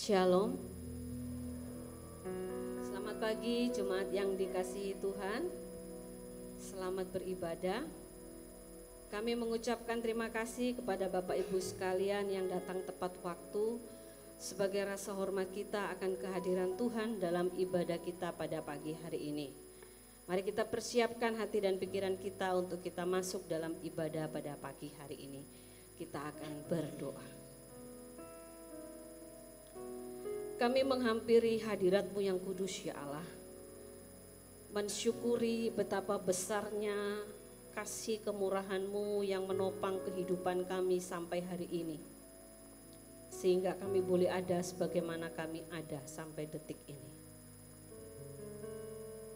Shalom. Selamat pagi jemaat yang dikasihi Tuhan. Selamat beribadah. Kami mengucapkan terima kasih kepada Bapak Ibu sekalian yang datang tepat waktu sebagai rasa hormat kita akan kehadiran Tuhan dalam ibadah kita pada pagi hari ini. Mari kita persiapkan hati dan pikiran kita untuk kita masuk dalam ibadah pada pagi hari ini. Kita akan berdoa. Kami menghampiri hadirat-Mu yang kudus ya Allah, mensyukuri betapa besarnya kasih kemurahan-Mu yang menopang kehidupan kami sampai hari ini, sehingga kami boleh ada sebagaimana kami ada sampai detik ini.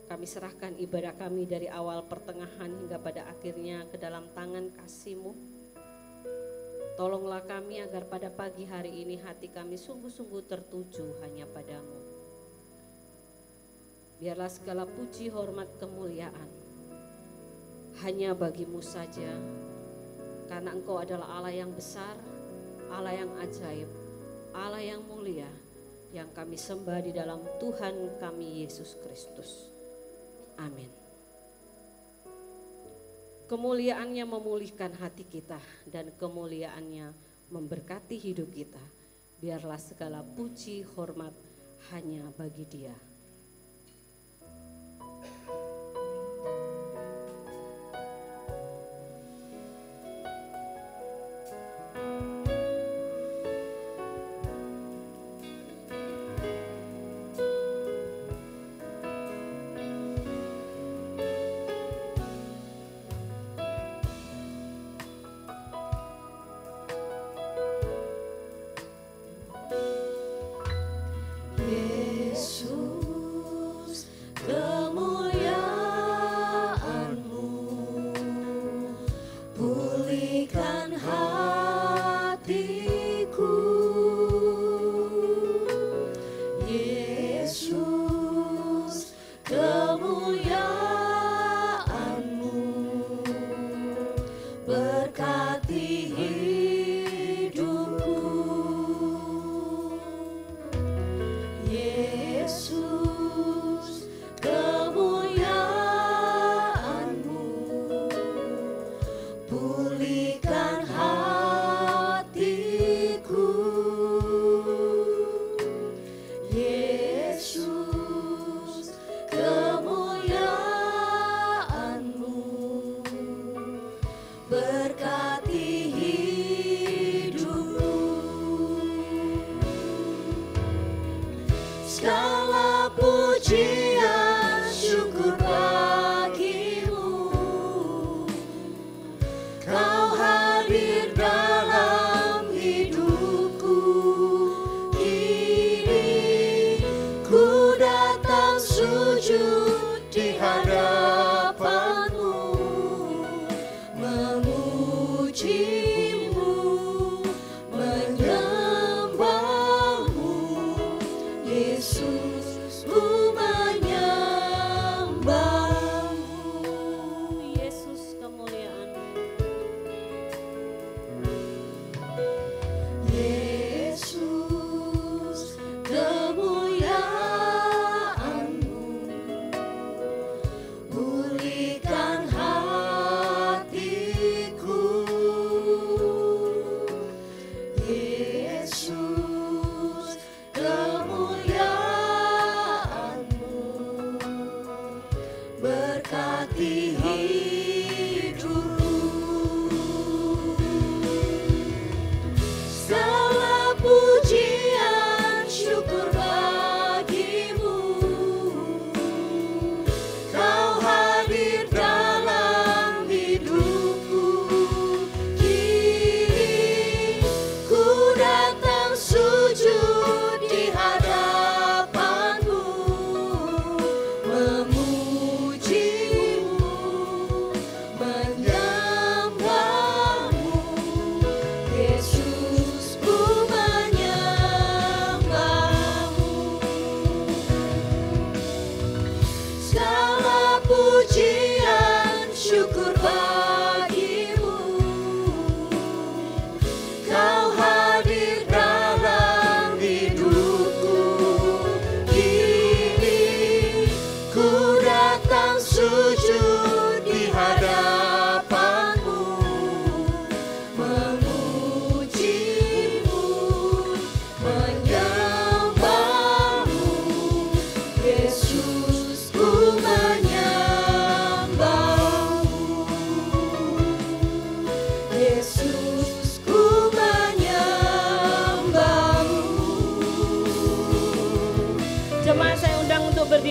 Kami serahkan ibadah kami dari awal pertengahan hingga pada akhirnya ke dalam tangan kasih-Mu. Tolonglah kami agar pada pagi hari ini hati kami sungguh-sungguh tertuju hanya padamu. Biarlah segala puji, hormat, kemuliaan hanya bagimu saja, karena Engkau adalah Allah yang besar, Allah yang ajaib, Allah yang mulia, yang kami sembah di dalam Tuhan kami Yesus Kristus. Amin. Kemuliaannya memulihkan hati kita dan kemuliaannya memberkati hidup kita. Biarlah segala puji, hormat hanya bagi Dia.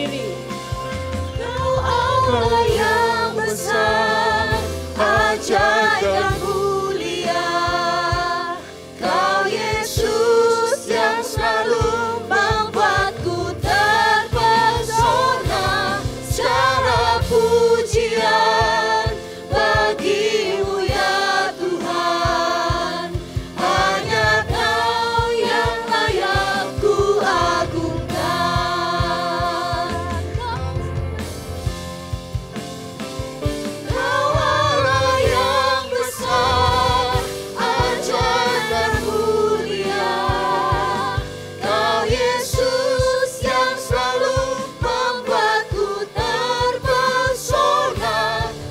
ini. Kau Allah yang besar, ajaib dan mulia. Kau Yesus yang selalu membuatku terpesona. Secara pujian bagimu ya Tuhan. Hanya Kau yang layak ku agungkan. Kau Allah yang besar, ajaib dan mulia. Kau Yesus yang selalu membuatku terpesona.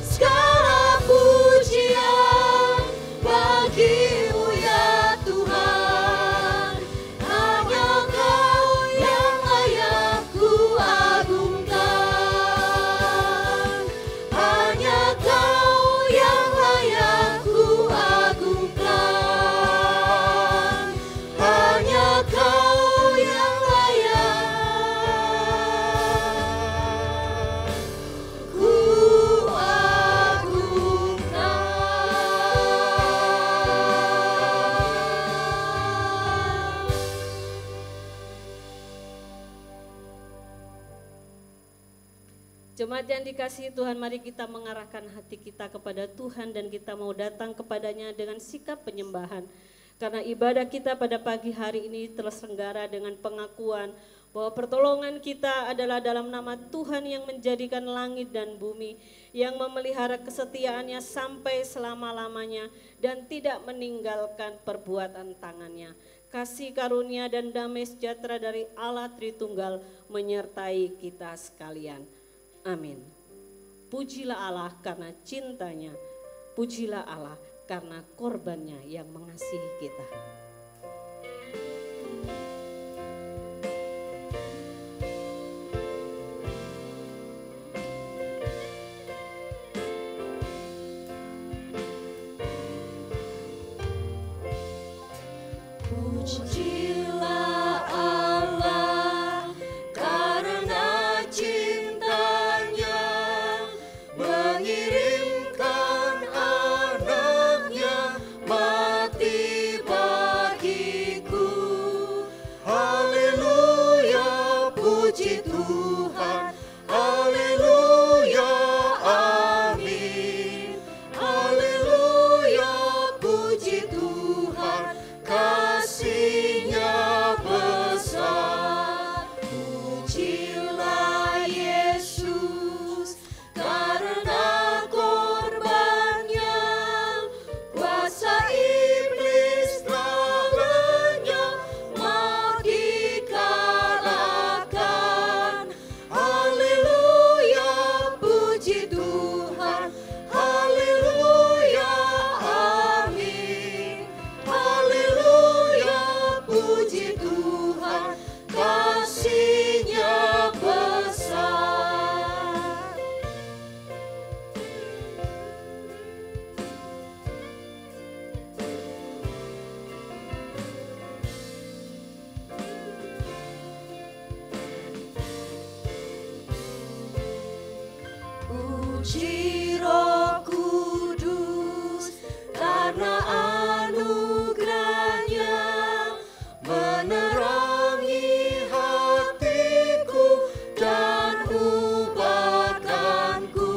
Segala pujian bagimu ya Tuhan. Hanya Kau yang layak ku agungkan. Hanya Kau yang layak ku agungkan. Hanya Kau yang layak ku agungkan. Jemaat yang dikasihi Tuhan, mari kita mengarahkan hati kita kepada Tuhan dan kita mau datang kepadanya dengan sikap penyembahan. Karena ibadah kita pada pagi hari ini terselenggara dengan pengakuan bahwa pertolongan kita adalah dalam nama Tuhan yang menjadikan langit dan bumi, yang memelihara kesetiaannya sampai selama-lamanya dan tidak meninggalkan perbuatan tangannya. Kasih karunia dan damai sejahtera dari Allah Tritunggal menyertai kita sekalian. Amin. Pujilah Allah karena cintanya, pujilah Allah karena korbannya yang mengasihi kita. Pujilah Allah karena cintanya mengirimkan anaknya mati bagiku. Haleluya, puji Tuhan. Haleluya, amin. Haleluya, puji Tuhan. Kasih-Nya besar. Pujilah Yesus karena korbannya, kuasa iblis telah lenyap, maut dikalahkan. Haleluya, puji Tuhan. Haleluya, amin. Haleluya, puji Tuhan. Kasih-Nya besar. Puji Roh Kudus karena anugerahnya menerangi hatiku dan ubahkanku.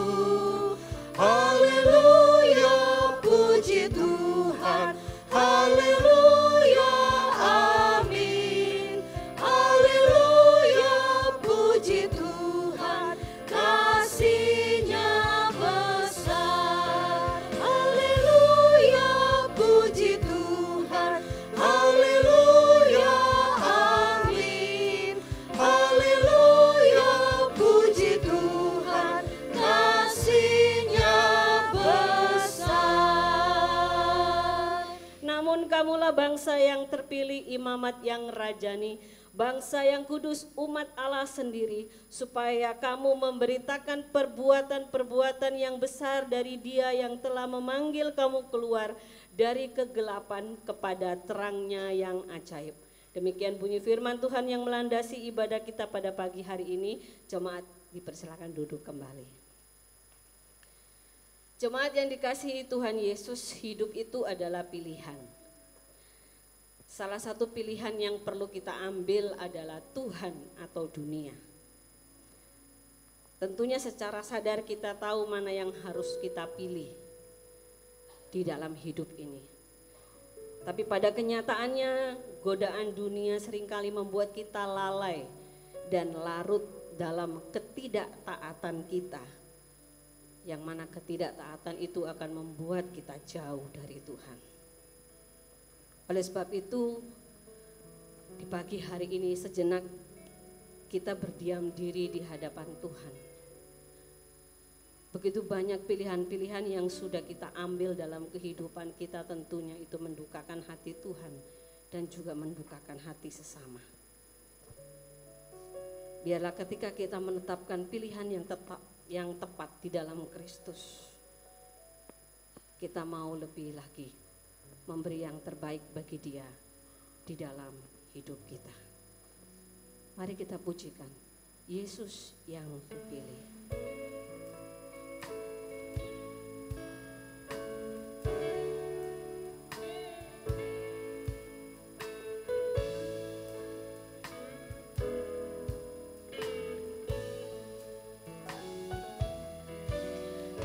Haleluya, puji Tuhan. Haleluya, amin. Haleluya, puji Tuhan. Kasih-Nya besar. Haleluya, puji Tuhan. Haleluya, amin. Haleluya, puji Tuhan. Kasih-Nya besar. Namun kamulah bangsa yang terpilih, imamat yang rajani, bangsa yang kudus, umat Allah sendiri, supaya kamu memberitakan perbuatan-perbuatan yang besar dari Dia yang telah memanggil kamu keluar dari kegelapan kepada terangnya yang ajaib. Demikian bunyi firman Tuhan yang melandasi ibadah kita pada pagi hari ini. Jemaat dipersilakan duduk kembali. Jemaat yang dikasihi Tuhan Yesus, hidup itu adalah pilihan. Salah satu pilihan yang perlu kita ambil adalah Tuhan atau dunia. Tentunya secara sadar kita tahu mana yang harus kita pilih di dalam hidup ini. Tapi pada kenyataannya godaan dunia seringkali membuat kita lalai dan larut dalam ketidaktaatan kita. Yang mana ketidaktaatan itu akan membuat kita jauh dari Tuhan. Oleh sebab itu, di pagi hari ini sejenak kita berdiam diri di hadapan Tuhan. Begitu banyak pilihan-pilihan yang sudah kita ambil dalam kehidupan kita, tentunya itu mendukakan hati Tuhan dan juga mendukakan hati sesama. Biarlah ketika kita menetapkan pilihan yang tepat di dalam Kristus, kita mau lebih lagi memberi yang terbaik bagi Dia di dalam hidup kita. Mari kita pujikan Yesus yang kupilih.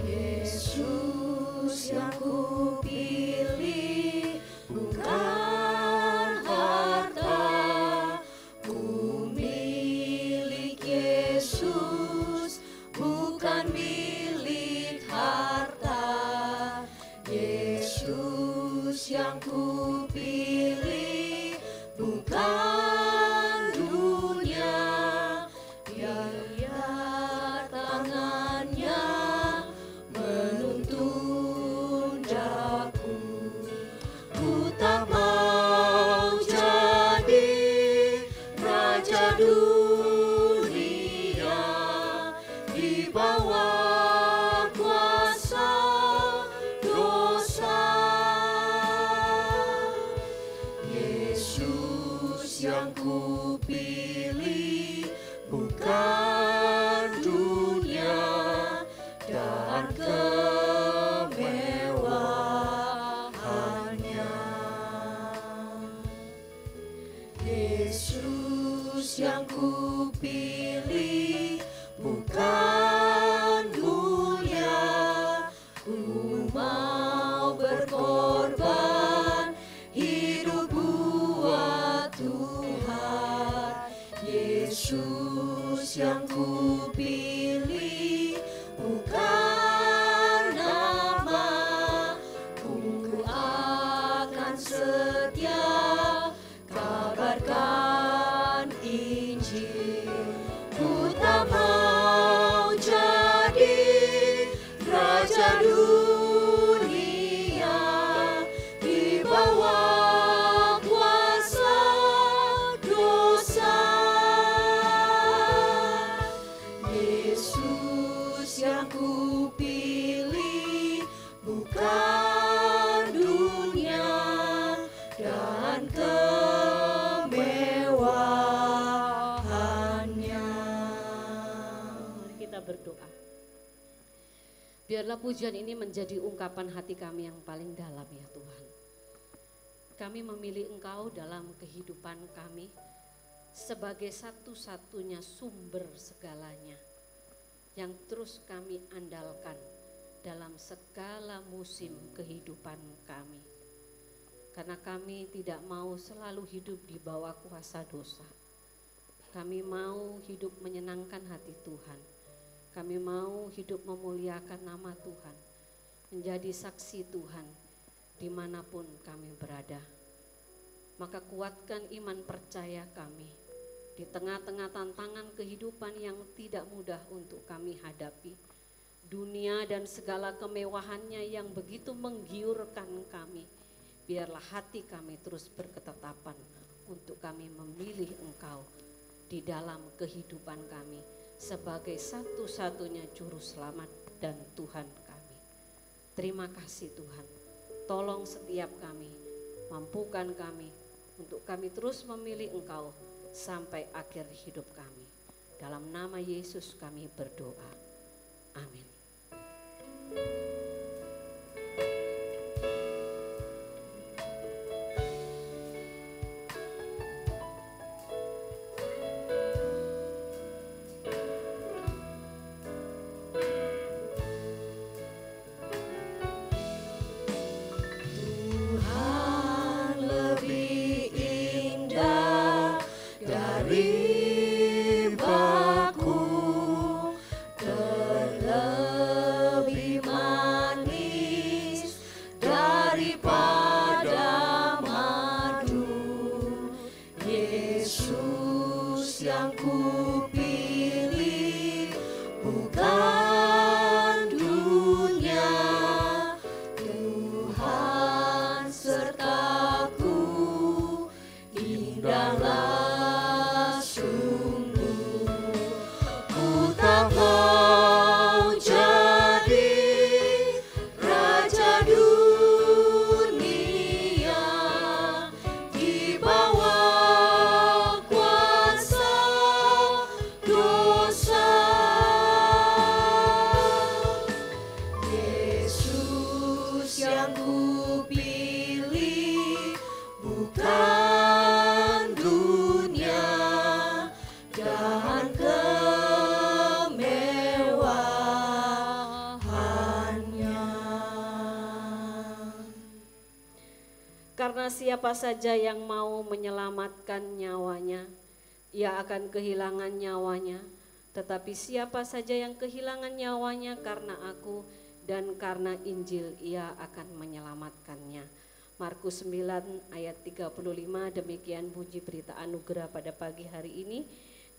Yesus yang kupilih, bukan harta. Ku milik Yesus, bukan milik harta. Yesus yang kupilih, bukan dunia. Biar tangannya menuntun daku, ku tak mau jadi raja dunia di bawah kuasa dosa. Yesus yang kupilih, bukan dunia dan kemewahannya. Yesus yang kupilih, bukan dunia. Ku mau berkorban hidup buat Tuhan. Yesus yang kupilih, bukan nama. Ku akan setia kabarkan Injil. Ku tak mau jadi raja dunia di bawah kuasa dosa. Yesus yang kupilih, bukan dunia dan kemewahannya. Mari kita berdoa. Biarlah pujian ini menjadi ungkapan hati kami yang paling dalam ya Tuhan. Kami memilih Engkau dalam kehidupan kami sebagai satu-satunya sumber segalanya yang terus kami andalkan dalam segala musim kehidupan kami. Karena kami tidak mau selalu hidup di bawah kuasa dosa. Kami mau hidup menyenangkan hati Tuhan. Kami mau hidup memuliakan nama Tuhan, menjadi saksi Tuhan dimanapun kami berada. Maka kuatkan iman percaya kami di tengah-tengah tantangan kehidupan yang tidak mudah untuk kami hadapi. Dunia dan segala kemewahannya yang begitu menggiurkan kami. Biarlah hati kami terus berketetapan untuk kami memilih Engkau di dalam kehidupan kami sebagai satu-satunya juru selamat dan Tuhan kami. Terima kasih Tuhan, tolong setiap kami, mampukan kami untuk kami terus memilih Engkau sampai akhir hidup kami. Dalam nama Yesus kami berdoa. Amin. Karena siapa saja yang mau menyelamatkan nyawanya, ia akan kehilangan nyawanya. Tetapi siapa saja yang kehilangan nyawanya karena aku dan karena Injil, ia akan menyelamatkannya. Markus 9 ayat 35, demikian bunyi berita anugerah pada pagi hari ini.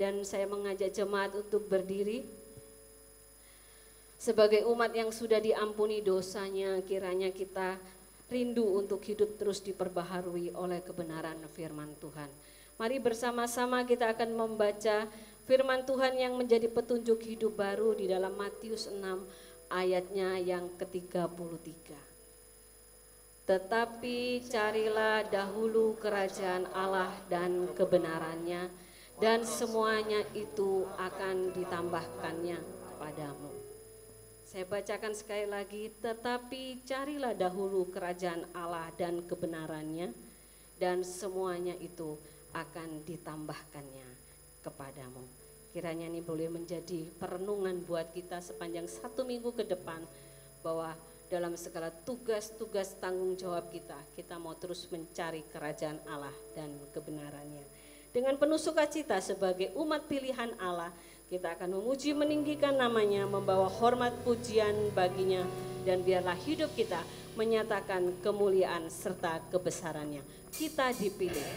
Dan saya mengajak jemaat untuk berdiri. Sebagai umat yang sudah diampuni dosanya, kiranya kita rindu untuk hidup terus diperbaharui oleh kebenaran firman Tuhan. Mari bersama-sama kita akan membaca firman Tuhan yang menjadi petunjuk hidup baru di dalam Matius 6 ayatnya yang ke-33. Tetapi carilah dahulu kerajaan Allah dan kebenarannya, dan semuanya itu akan ditambahkannya kepadamu. Saya bacakan sekali lagi, tetapi carilah dahulu kerajaan Allah dan kebenarannya, dan semuanya itu akan ditambahkannya kepadamu. Kiranya ini boleh menjadi perenungan buat kita sepanjang 1 minggu ke depan, bahwa dalam segala tugas-tugas tanggung jawab kita mau terus mencari kerajaan Allah dan kebenarannya. Dengan penuh sukacita sebagai umat pilihan Allah, kita akan memuji meninggikan namanya, membawa hormat pujian baginya, dan biarlah hidup kita menyatakan kemuliaan serta kebesarannya. Kita dipilih.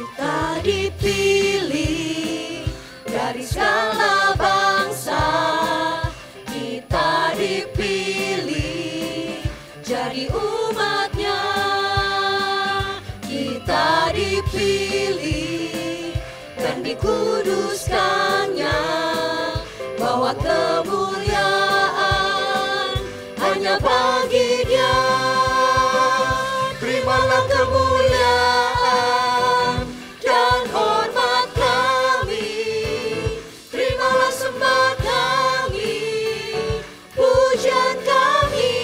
Kita dipilih dari segala bangsa, kita dipilih jadi umatnya, kita dipilih dan dikuduskannya, bahwa kemuliaan hanya bagi Dia. Terimalah kemuliaan dan hormat kami, terimalah sembah kami, pujian kami,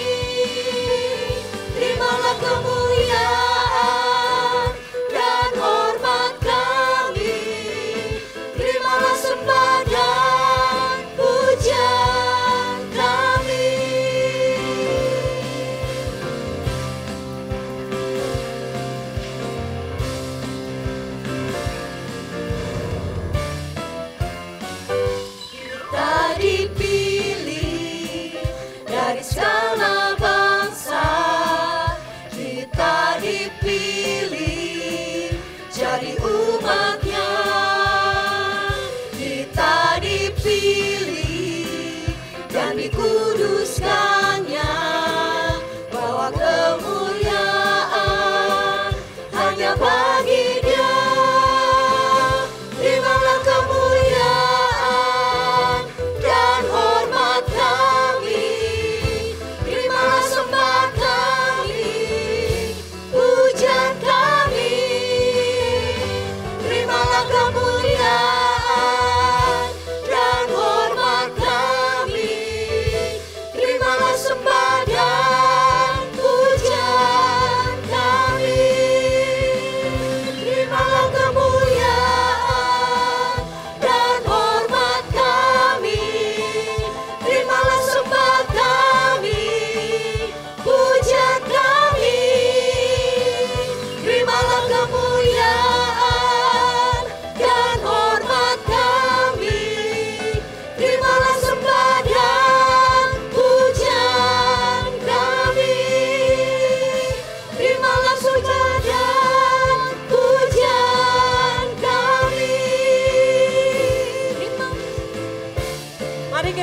terimalah kemuliaan dan hormat kami, terimalah sembah dan pujian kami. Kita dipilih dari segala bangsa, kita dipilih jadi umatnya, kita dipilih dan dikuduskannya, bahwa kemuliaan hanya bagi Dia. Terimalah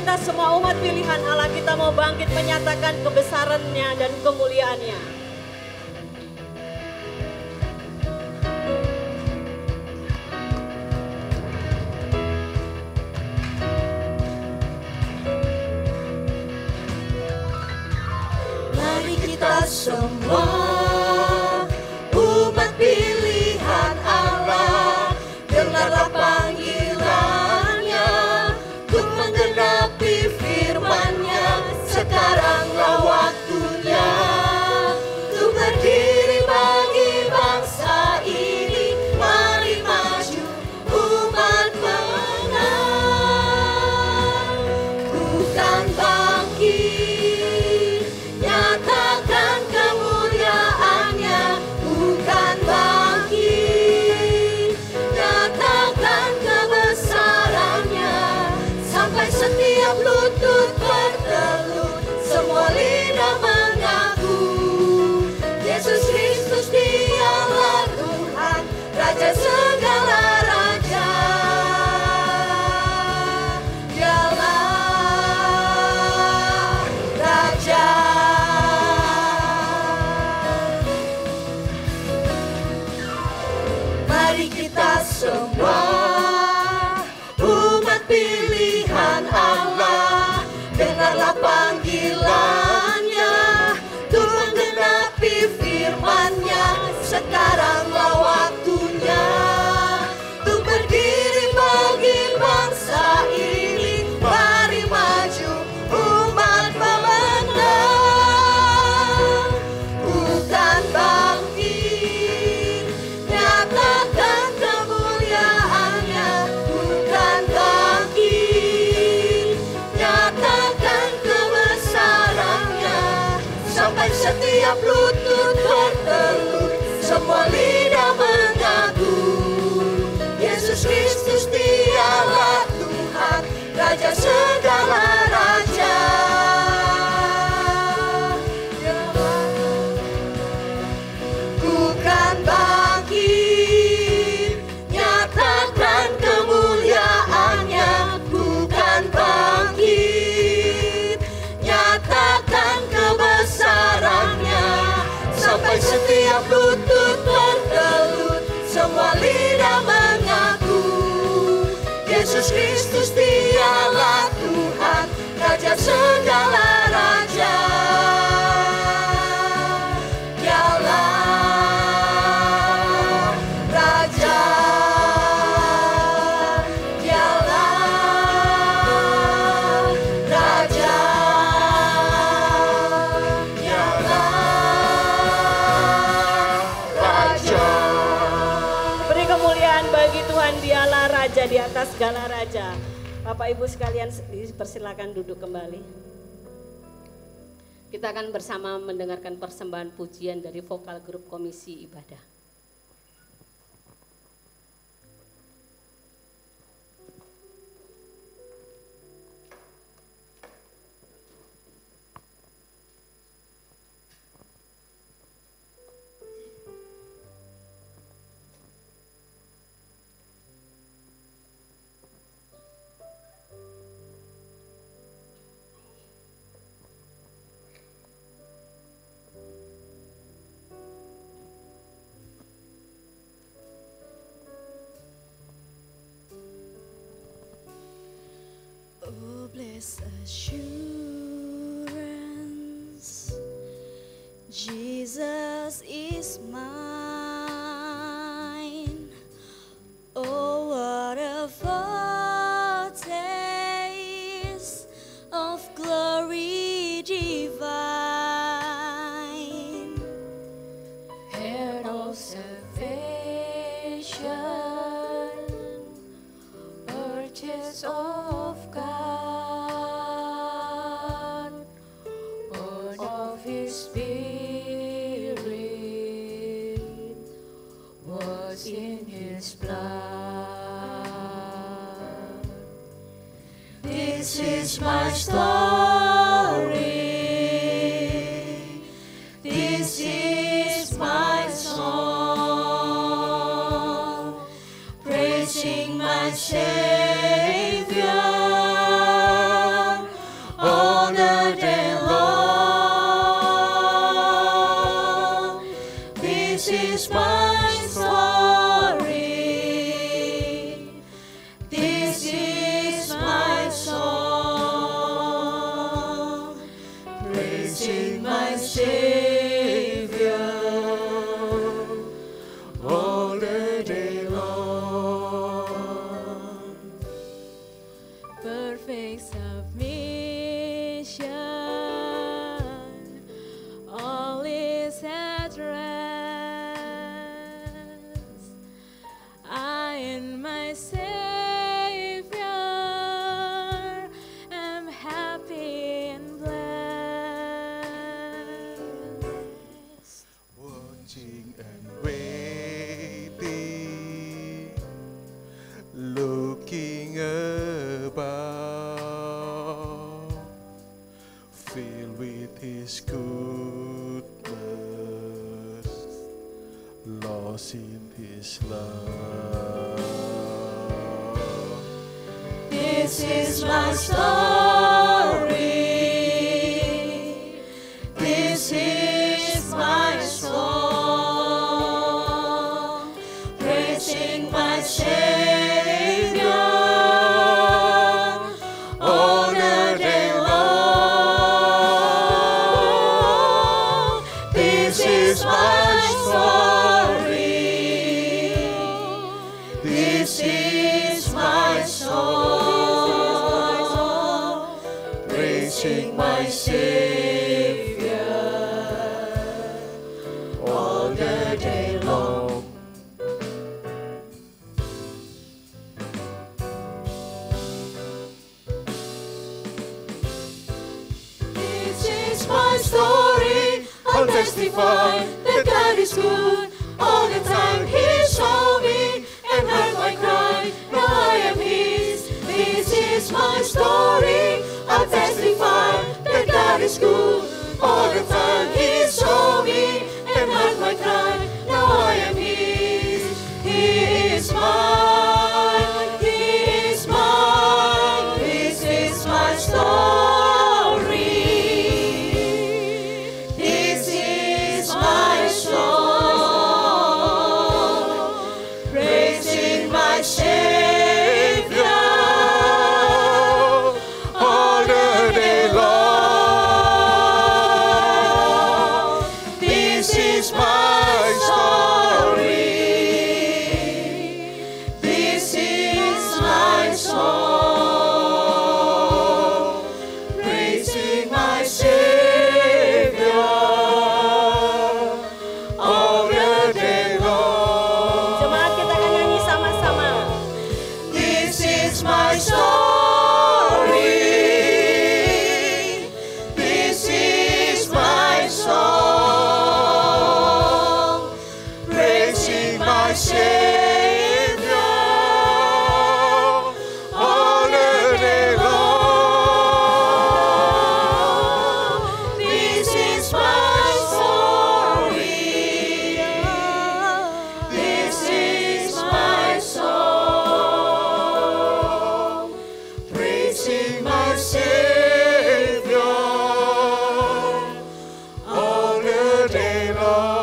kita semua umat pilihan Allah, kita mau bangkit menyatakan kebesarannya dan kemuliaannya. Mari kita semua umat pilihan Allah, dengarlah panggilannya untuk menggenapi firman-Nya. Sekaranglah waktunya untuk berdiri bagi bangsa ini. Mari maju umat pemenang, bukan bangkit, nyatakan kemuliaannya. Bukan bangkit, nyatakan kebesarannya. Sampai setiap lutut bertelut, semua lidah mengaku Yesus Kristus Dialah Tuhan, Raja segala raja. Dialah Raja. Mari kita semua umat pilihan Allah, dengarlah panggilannya untuk menggenapi firman-Nya. Sekaranglah waktunya untuk berdiri bagi bangsa ini. Mari maju umat pemenang, bukan bangkit, nyatakan kemuliaannya. Bukan bangkit, nyatakan kebesarannya. Sampai setiap lutut bertelut, semua lidah mengaku Yesus Kristus Dialah Tuhan, Raja segala raja. Bukan bangkit, nyatakan kemuliaannya. Bukan bangkit, nyatakan kebesarannya. Sampai setiap lutut bertelut, semua lidah mengaku Yesus Kristus Dialah Tuhan, Raja segala raja. Dialah Raja. Dialah Raja. Dialah Raja. Beri kemuliaan bagi Tuhan, Dialah Raja di atas segala raja. Bapak Ibu sekalian, dipersilakan duduk kembali. Kita akan bersama mendengarkan persembahan pujian dari vokal grup Komisi Ibadah. Oh, blessed assurance, Jesus is mine. Oh, what a foretaste of glory divine, heir of salvation, purchase of God, born of His Spirit, was in His blood. This is my story. This is my song, praising my Savior my Savior, am happy and blessed. Watching and waiting, looking about, filled with His goodness, lost in His love. This is my story. This is my song, praising my Savior all the day long. This is my story. This is my song, praising my Savior all the day long. This is my story. I'll testify that God is good. All the time He saw me and heard my cry. Now I am His. This is my story. I'll testify that God is good. All the time He saw me and heard my cry. Now I am His. He is mine. He is mine. This is my story. This is my song, praising my Savior all the day long. This is my story. This is my song, praising my Savior all the day long. Jemaat, kita akan nyanyi sama-sama. This is my story. This is my song, praising my Savior all the day long. This is my story. This is my song, praising my Savior all the day long.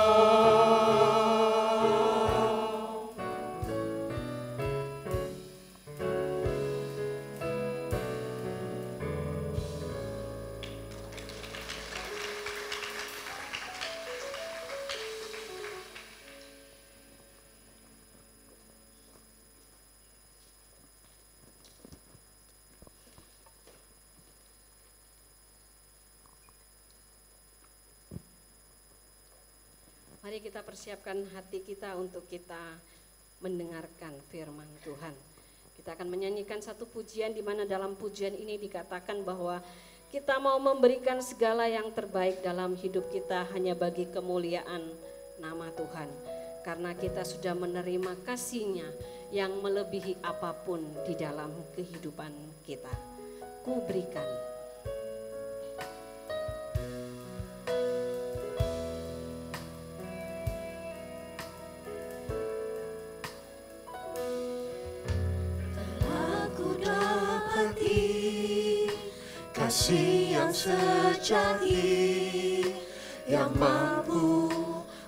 Mari kita persiapkan hati kita untuk kita mendengarkan firman Tuhan. Kita akan menyanyikan satu pujian di mana dalam pujian ini dikatakan bahwa kita mau memberikan segala yang terbaik dalam hidup kita hanya bagi kemuliaan nama Tuhan. Karena kita sudah menerima kasih-Nya yang melebihi apapun di dalam kehidupan kita. Ku berikan. Aku dapati kasih yang sejati yang mampu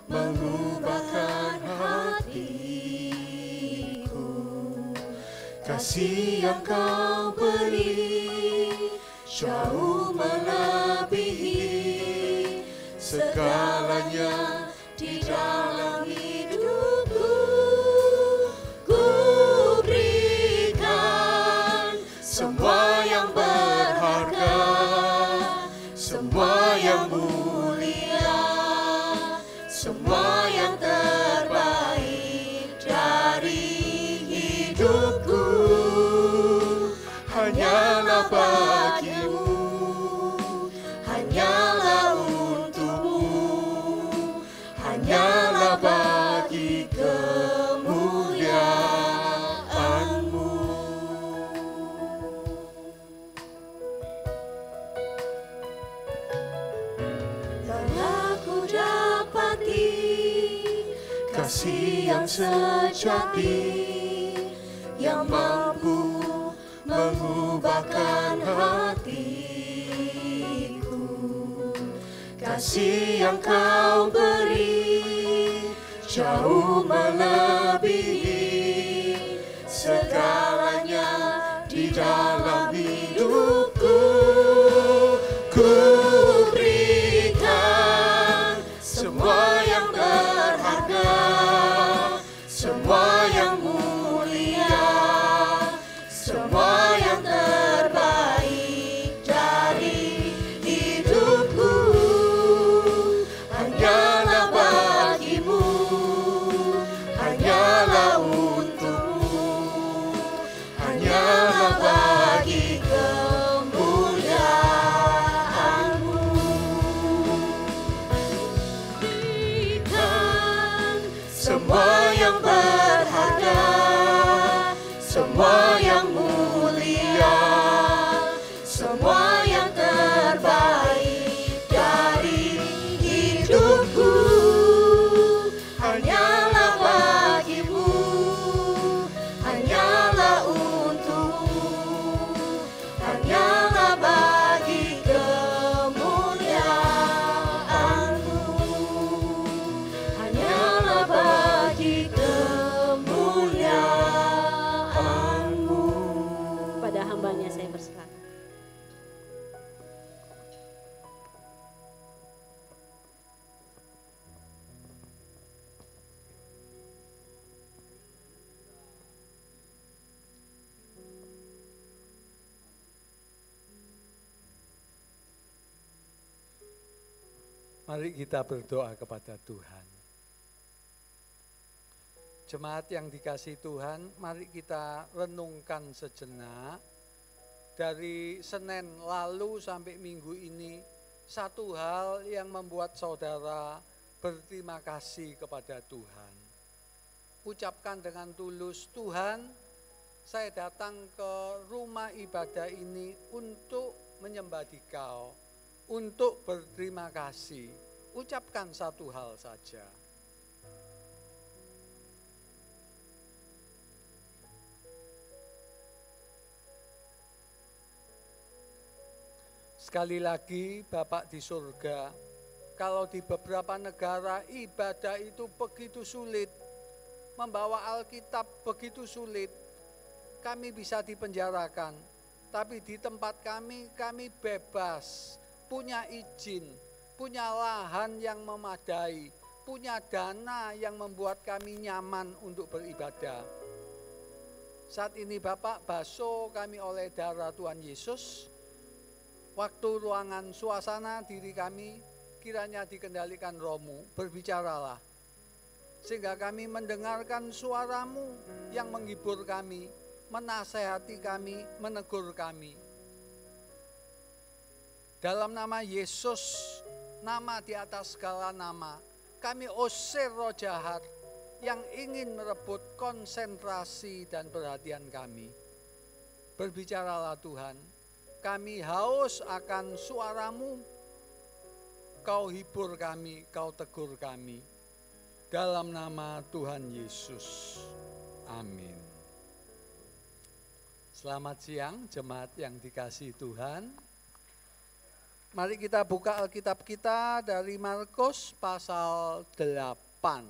mengubahkan hatiku. Kasih yang Kau beri jauh melebihi segalanya di dalam hidupku. Ku berikan semua yang berharga, semua yang mulia, semua yang terbaik dari hidup sejati yang mampu mengubahkan hatiku. Kasih yang kau beri jauh melebihi segalanya di dalam hidupku. Ku berikan semua yang berharga, semua yang mulia, semua yang terbaik dari hidupku. Hanyalah bagimu, hanyalah untukmu, hanyalah bagi kemuliaanmu. Berikan semua yang berharga, semua yang mulia, semua yang terbaik dari hidupku. Hanyalah bagimu, hanyalah untukmu, hanyalah bagi kemuliaanmu, hanyalah bagi kemuliaanmu. Pada hambanya saya persilakan. Mari kita berdoa kepada Tuhan. Jemaat yang dikasihi Tuhan, mari kita renungkan sejenak dari Senin lalu sampai Minggu ini, satu hal yang membuat saudara berterima kasih kepada Tuhan. Ucapkan dengan tulus, Tuhan, saya datang ke rumah ibadah ini untuk menyembah Dikau, untuk berterima kasih. Ucapkan satu hal saja. Sekali lagi, Bapak di surga, kalau di beberapa negara ibadah itu begitu sulit, membawa Alkitab begitu sulit, kami bisa dipenjarakan. Tapi di tempat kami bebas, punya izin, punya lahan yang memadai, punya dana yang membuat kami nyaman untuk beribadah. Saat ini Bapak basuh kami oleh darah Tuhan Yesus. Waktu, ruangan, suasana diri kami kiranya dikendalikan Roh-Mu, berbicaralah. Sehingga kami mendengarkan suara-Mu yang menghibur kami, menasehati kami, menegur kami. Dalam nama Yesus, nama di atas segala nama, kami usir roh jahat yang ingin merebut konsentrasi dan perhatian kami. Berbicaralah Tuhan, kami haus akan suara-Mu, Kau hibur kami, Kau tegur kami. Dalam nama Tuhan Yesus, amin. Selamat siang jemaat yang dikasihi Tuhan. Mari kita buka Alkitab kita dari Markus pasal 8.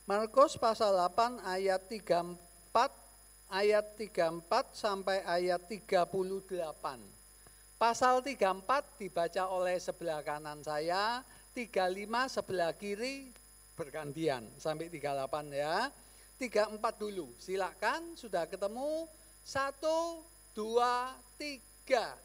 Markus pasal 8 ayat 34, ayat 34 sampai ayat 38. Pasal 34 dibaca oleh sebelah kanan saya, 35 sebelah kiri bergantian sampai 38 ya. 34 dulu, silakan, sudah ketemu. 1, 2, 3.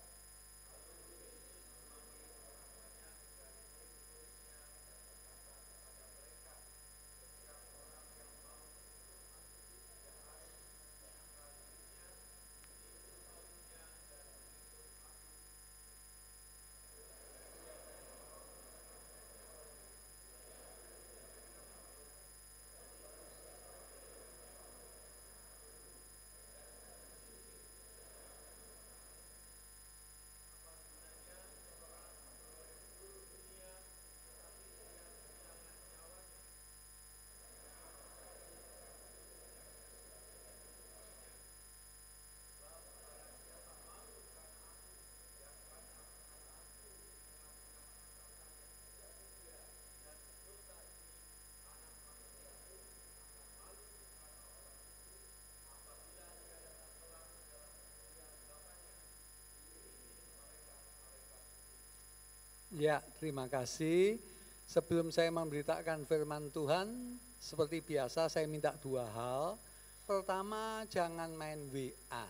Ya, terima kasih. Sebelum saya memberitakan firman Tuhan, seperti biasa saya minta 2 hal. Pertama, jangan main WA,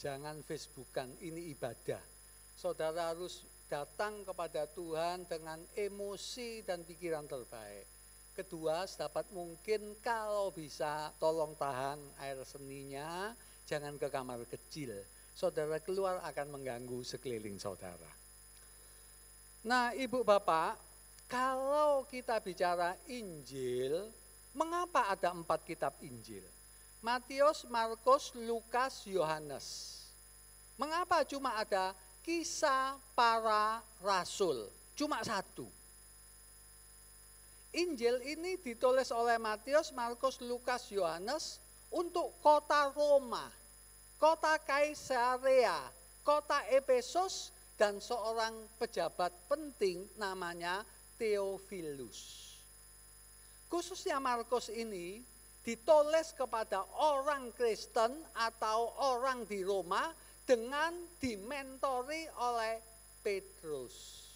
jangan Facebookan, ini ibadah. Saudara harus datang kepada Tuhan dengan emosi dan pikiran terbaik. Kedua, sedapat mungkin kalau bisa tolong tahan air seninya, jangan ke kamar kecil. Saudara keluar akan mengganggu sekeliling saudara. Nah, Ibu Bapak, kalau kita bicara Injil, mengapa ada 4 kitab Injil? Matius, Markus, Lukas, Yohanes. Mengapa cuma ada Kisah Para Rasul? Cuma 1. Injil ini ditulis oleh Matius, Markus, Lukas, Yohanes untuk kota Roma, kota Kaisarea, kota Efesus, dan seorang pejabat penting namanya Theophilus. Khususnya Markus ini ditulis kepada orang Kristen atau orang di Roma dengan dimentori oleh Petrus.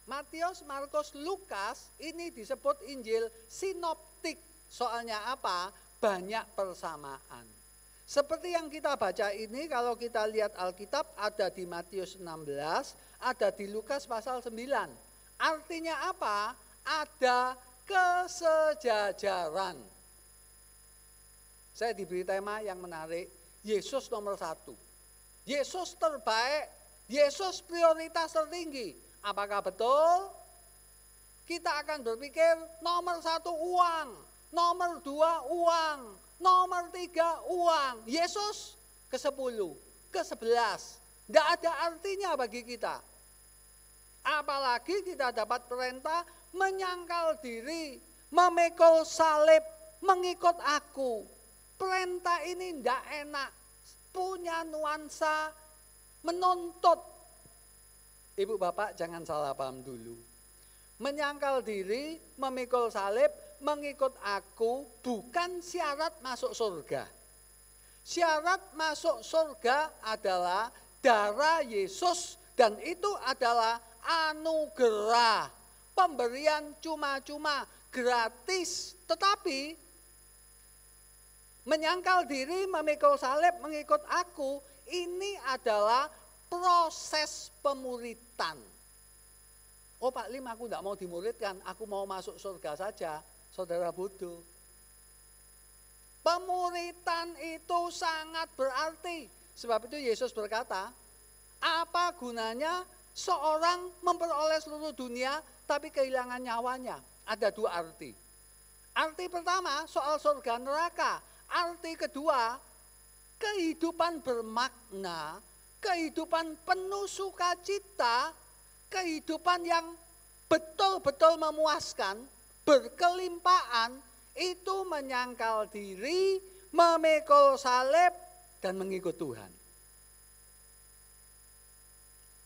Matius, Markus, Lukas ini disebut Injil sinoptik. Soalnya apa? Banyak persamaan. Seperti yang kita baca ini, kalau kita lihat Alkitab ada di Matius 16, ada di Lukas pasal 9. Artinya apa? Ada kesejajaran. Saya diberi tema yang menarik, Yesus nomor 1. Yesus terbaik, Yesus prioritas tertinggi. Apakah betul? Kita akan berpikir nomor 1 uang, nomor 2 uang, nomor 3 uang. Yesus ke-10, ke-11. Tidak ada artinya bagi kita. Apalagi kita dapat perintah menyangkal diri, memikul salib, mengikut aku. Perintah ini tidak enak, punya nuansa menuntut. Ibu Bapak jangan salah paham dulu. Menyangkal diri, memikul salib, mengikut aku bukan syarat masuk surga. Syarat masuk surga adalah darah Yesus dan itu adalah anugerah. Pemberian cuma-cuma, gratis. Tetapi menyangkal diri, memikul salib, mengikut aku, ini adalah proses pemuritan. Oh Pak Lim, aku tidak mau dimuridkan, aku mau masuk surga saja. Saudara bodoh. Pemuritan itu sangat berarti. Sebab itu Yesus berkata, apa gunanya seorang memperoleh seluruh dunia tapi kehilangan nyawanya? Ada 2 arti. Arti pertama soal surga neraka. Arti kedua, kehidupan bermakna, kehidupan penuh sukacita, kehidupan yang betul-betul memuaskan, berkelimpahan, itu menyangkal diri, memikul salib, dan mengikut Tuhan.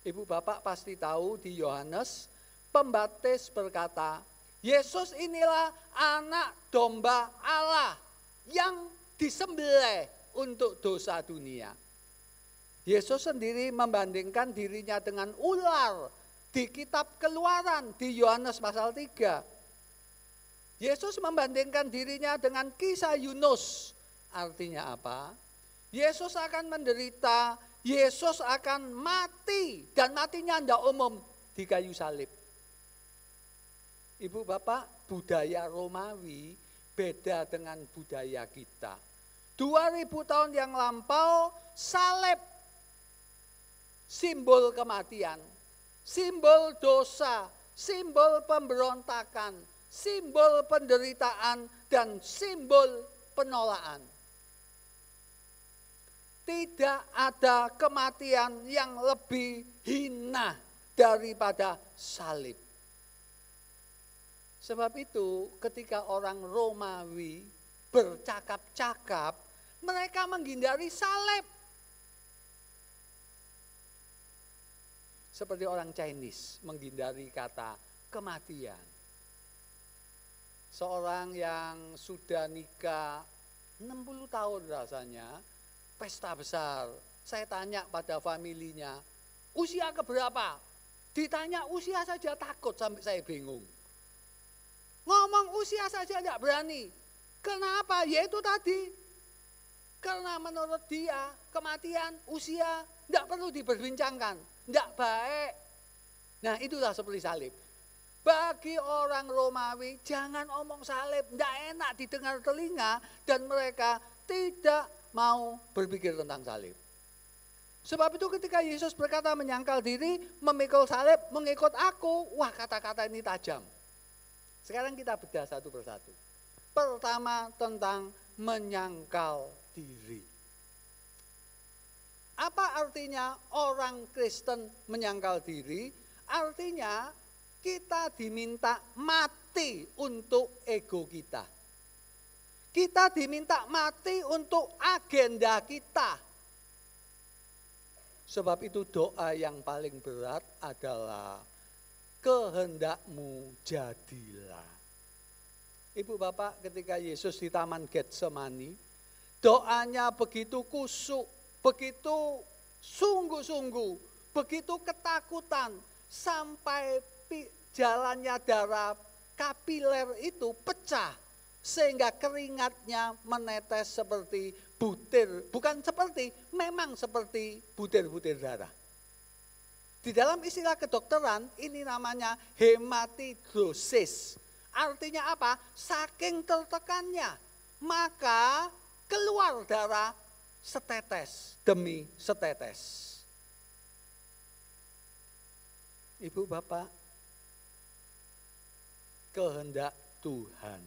Ibu Bapak pasti tahu di Yohanes, pembaptis berkata, Yesus inilah anak domba Allah yang disembelih untuk dosa dunia. Yesus sendiri membandingkan dirinya dengan ular di kitab Keluaran di Yohanes pasal 3. Yesus membandingkan dirinya dengan kisah Yunus. Artinya apa? Yesus akan menderita, Yesus akan mati dan matinya tidak umum di kayu salib. Ibu Bapak, budaya Romawi beda dengan budaya kita. 2000 tahun yang lampau salib simbol kematian, simbol dosa, simbol pemberontakan, simbol penderitaan, dan simbol penolakan. Tidak ada kematian yang lebih hina daripada salib. Sebab itu ketika orang Romawi bercakap-cakap, mereka menghindari salib. Seperti orang Chinese menghindari kata kematian. Seorang yang sudah nikah 60 tahun rasanya, pesta besar. Saya tanya pada familinya, usia keberapa? Ditanya usia saja takut sampai saya bingung. Ngomong usia saja tidak berani. Kenapa? Ya itu tadi. Karena menurut dia kematian, usia tidak perlu diperbincangkan. Tidak baik. Nah itulah seperti salib. Bagi orang Romawi jangan omong salib. Tidak enak didengar telinga dan mereka tidak mau berpikir tentang salib. Sebab itu ketika Yesus berkata menyangkal diri, memikul salib, mengikut aku. Wah kata-kata ini tajam. Sekarang kita bedah satu persatu. Pertama tentang menyangkal diri. Apa artinya orang Kristen menyangkal diri? Artinya kita diminta mati untuk ego kita. Kita diminta mati untuk agenda kita. Sebab itu doa yang paling berat adalah kehendakmu jadilah. Ibu bapak ketika Yesus di Taman Getsemani, doanya begitu kusuk, begitu sungguh-sungguh, begitu ketakutan, sampai jalannya darah kapiler itu pecah. Sehingga keringatnya menetes seperti butir, bukan seperti, memang seperti butir-butir darah. Di dalam istilah kedokteran ini namanya hematidrosis. Artinya apa? Saking tertekannya, maka keluar darah setetes demi setetes. Ibu bapak, kehendak Tuhan.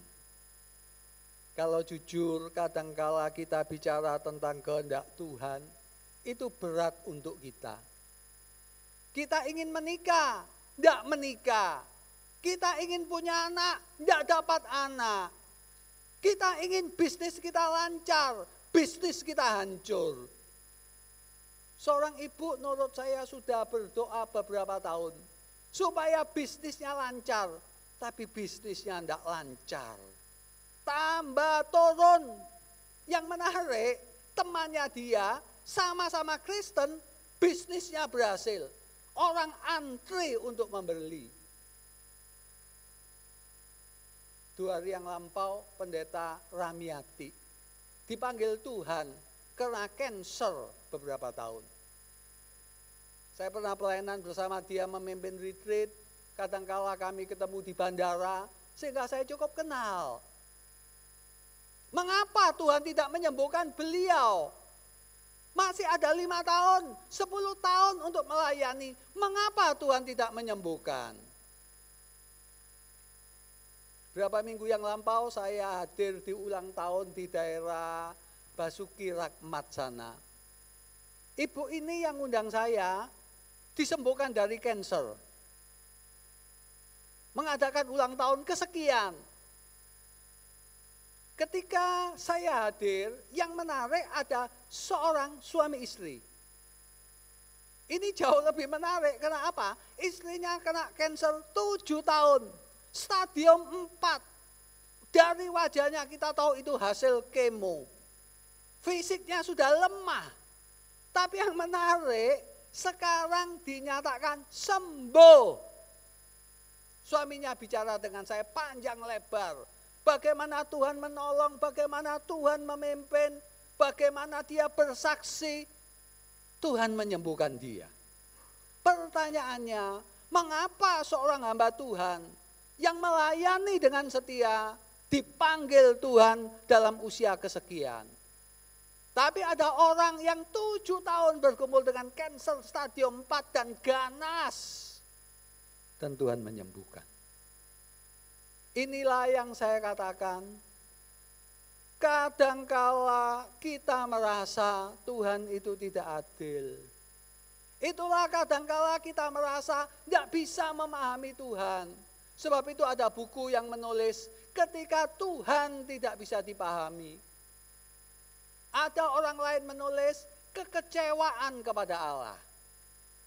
Kalau jujur kadangkala kita bicara tentang kehendak Tuhan, itu berat untuk kita. Kita ingin menikah, tidak menikah. Kita ingin punya anak, tidak dapat anak. Kita ingin bisnis kita lancar, bisnis kita hancur. Seorang ibu menurut saya sudah berdoa beberapa tahun, supaya bisnisnya lancar, tapi bisnisnya tidak lancar. Tambah turun. Yang menarik, temannya dia sama-sama Kristen, bisnisnya berhasil. Orang antri untuk membeli. 2 hari yang lampau pendeta Ramiati dipanggil Tuhan kena cancer beberapa tahun. Saya pernah pelayanan bersama dia memimpin retreat. Kadangkala kami ketemu di bandara sehingga saya cukup kenal. Mengapa Tuhan tidak menyembuhkan beliau? Masih ada 5 tahun, 10 tahun untuk melayani. Mengapa Tuhan tidak menyembuhkan? Berapa minggu yang lampau saya hadir di ulang tahun di daerah Basuki Rahmat sana. Ibu ini yang undang saya disembuhkan dari kanker. Mengadakan ulang tahun kesekian. Ketika saya hadir, yang menarik ada seorang suami istri. Ini jauh lebih menarik, karena apa? Istrinya kena kanker 7 tahun, stadium 4. Dari wajahnya kita tahu itu hasil kemo. Fisiknya sudah lemah. Tapi yang menarik, sekarang dinyatakan sembuh. Suaminya bicara dengan saya panjang lebar. Bagaimana Tuhan menolong, bagaimana Tuhan memimpin, bagaimana dia bersaksi, Tuhan menyembuhkan dia. Pertanyaannya, mengapa seorang hamba Tuhan yang melayani dengan setia dipanggil Tuhan dalam usia kesekian? Tapi ada orang yang 7 tahun bergumul dengan kanker stadium 4 dan ganas. Dan Tuhan menyembuhkan. Inilah yang saya katakan, kadangkala kita merasa Tuhan itu tidak adil. Itulah kadangkala kita merasa tidak bisa memahami Tuhan. Sebab itu ada buku yang menulis ketika Tuhan tidak bisa dipahami. Ada orang lain menulis kekecewaan kepada Allah.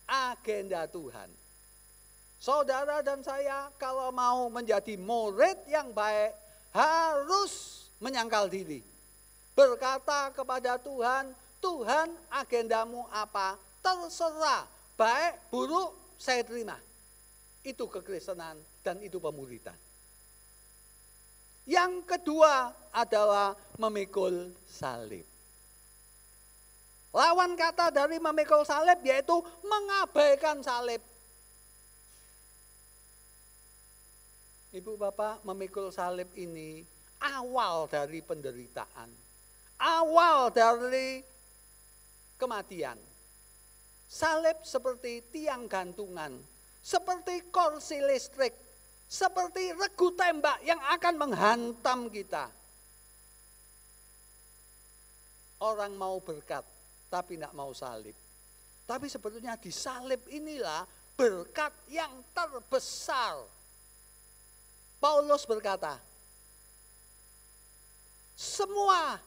Agenda Tuhan. Saudara dan saya kalau mau menjadi murid yang baik harus menyangkal diri. Berkata kepada Tuhan, Tuhan agendamu apa? Terserah, baik buruk saya terima. Itu kekristenan dan itu pemuridan. Yang kedua adalah memikul salib. Lawan kata dari memikul salib yaitu mengabaikan salib. Ibu bapak, memikul salib ini awal dari penderitaan. Awal dari kematian. Salib seperti tiang gantungan, seperti kursi listrik, seperti regu tembak yang akan menghantam kita. Orang mau berkat, tapi tidak mau salib. Tapi sebetulnya di salib inilah berkat yang terbesar. Paulus berkata, semua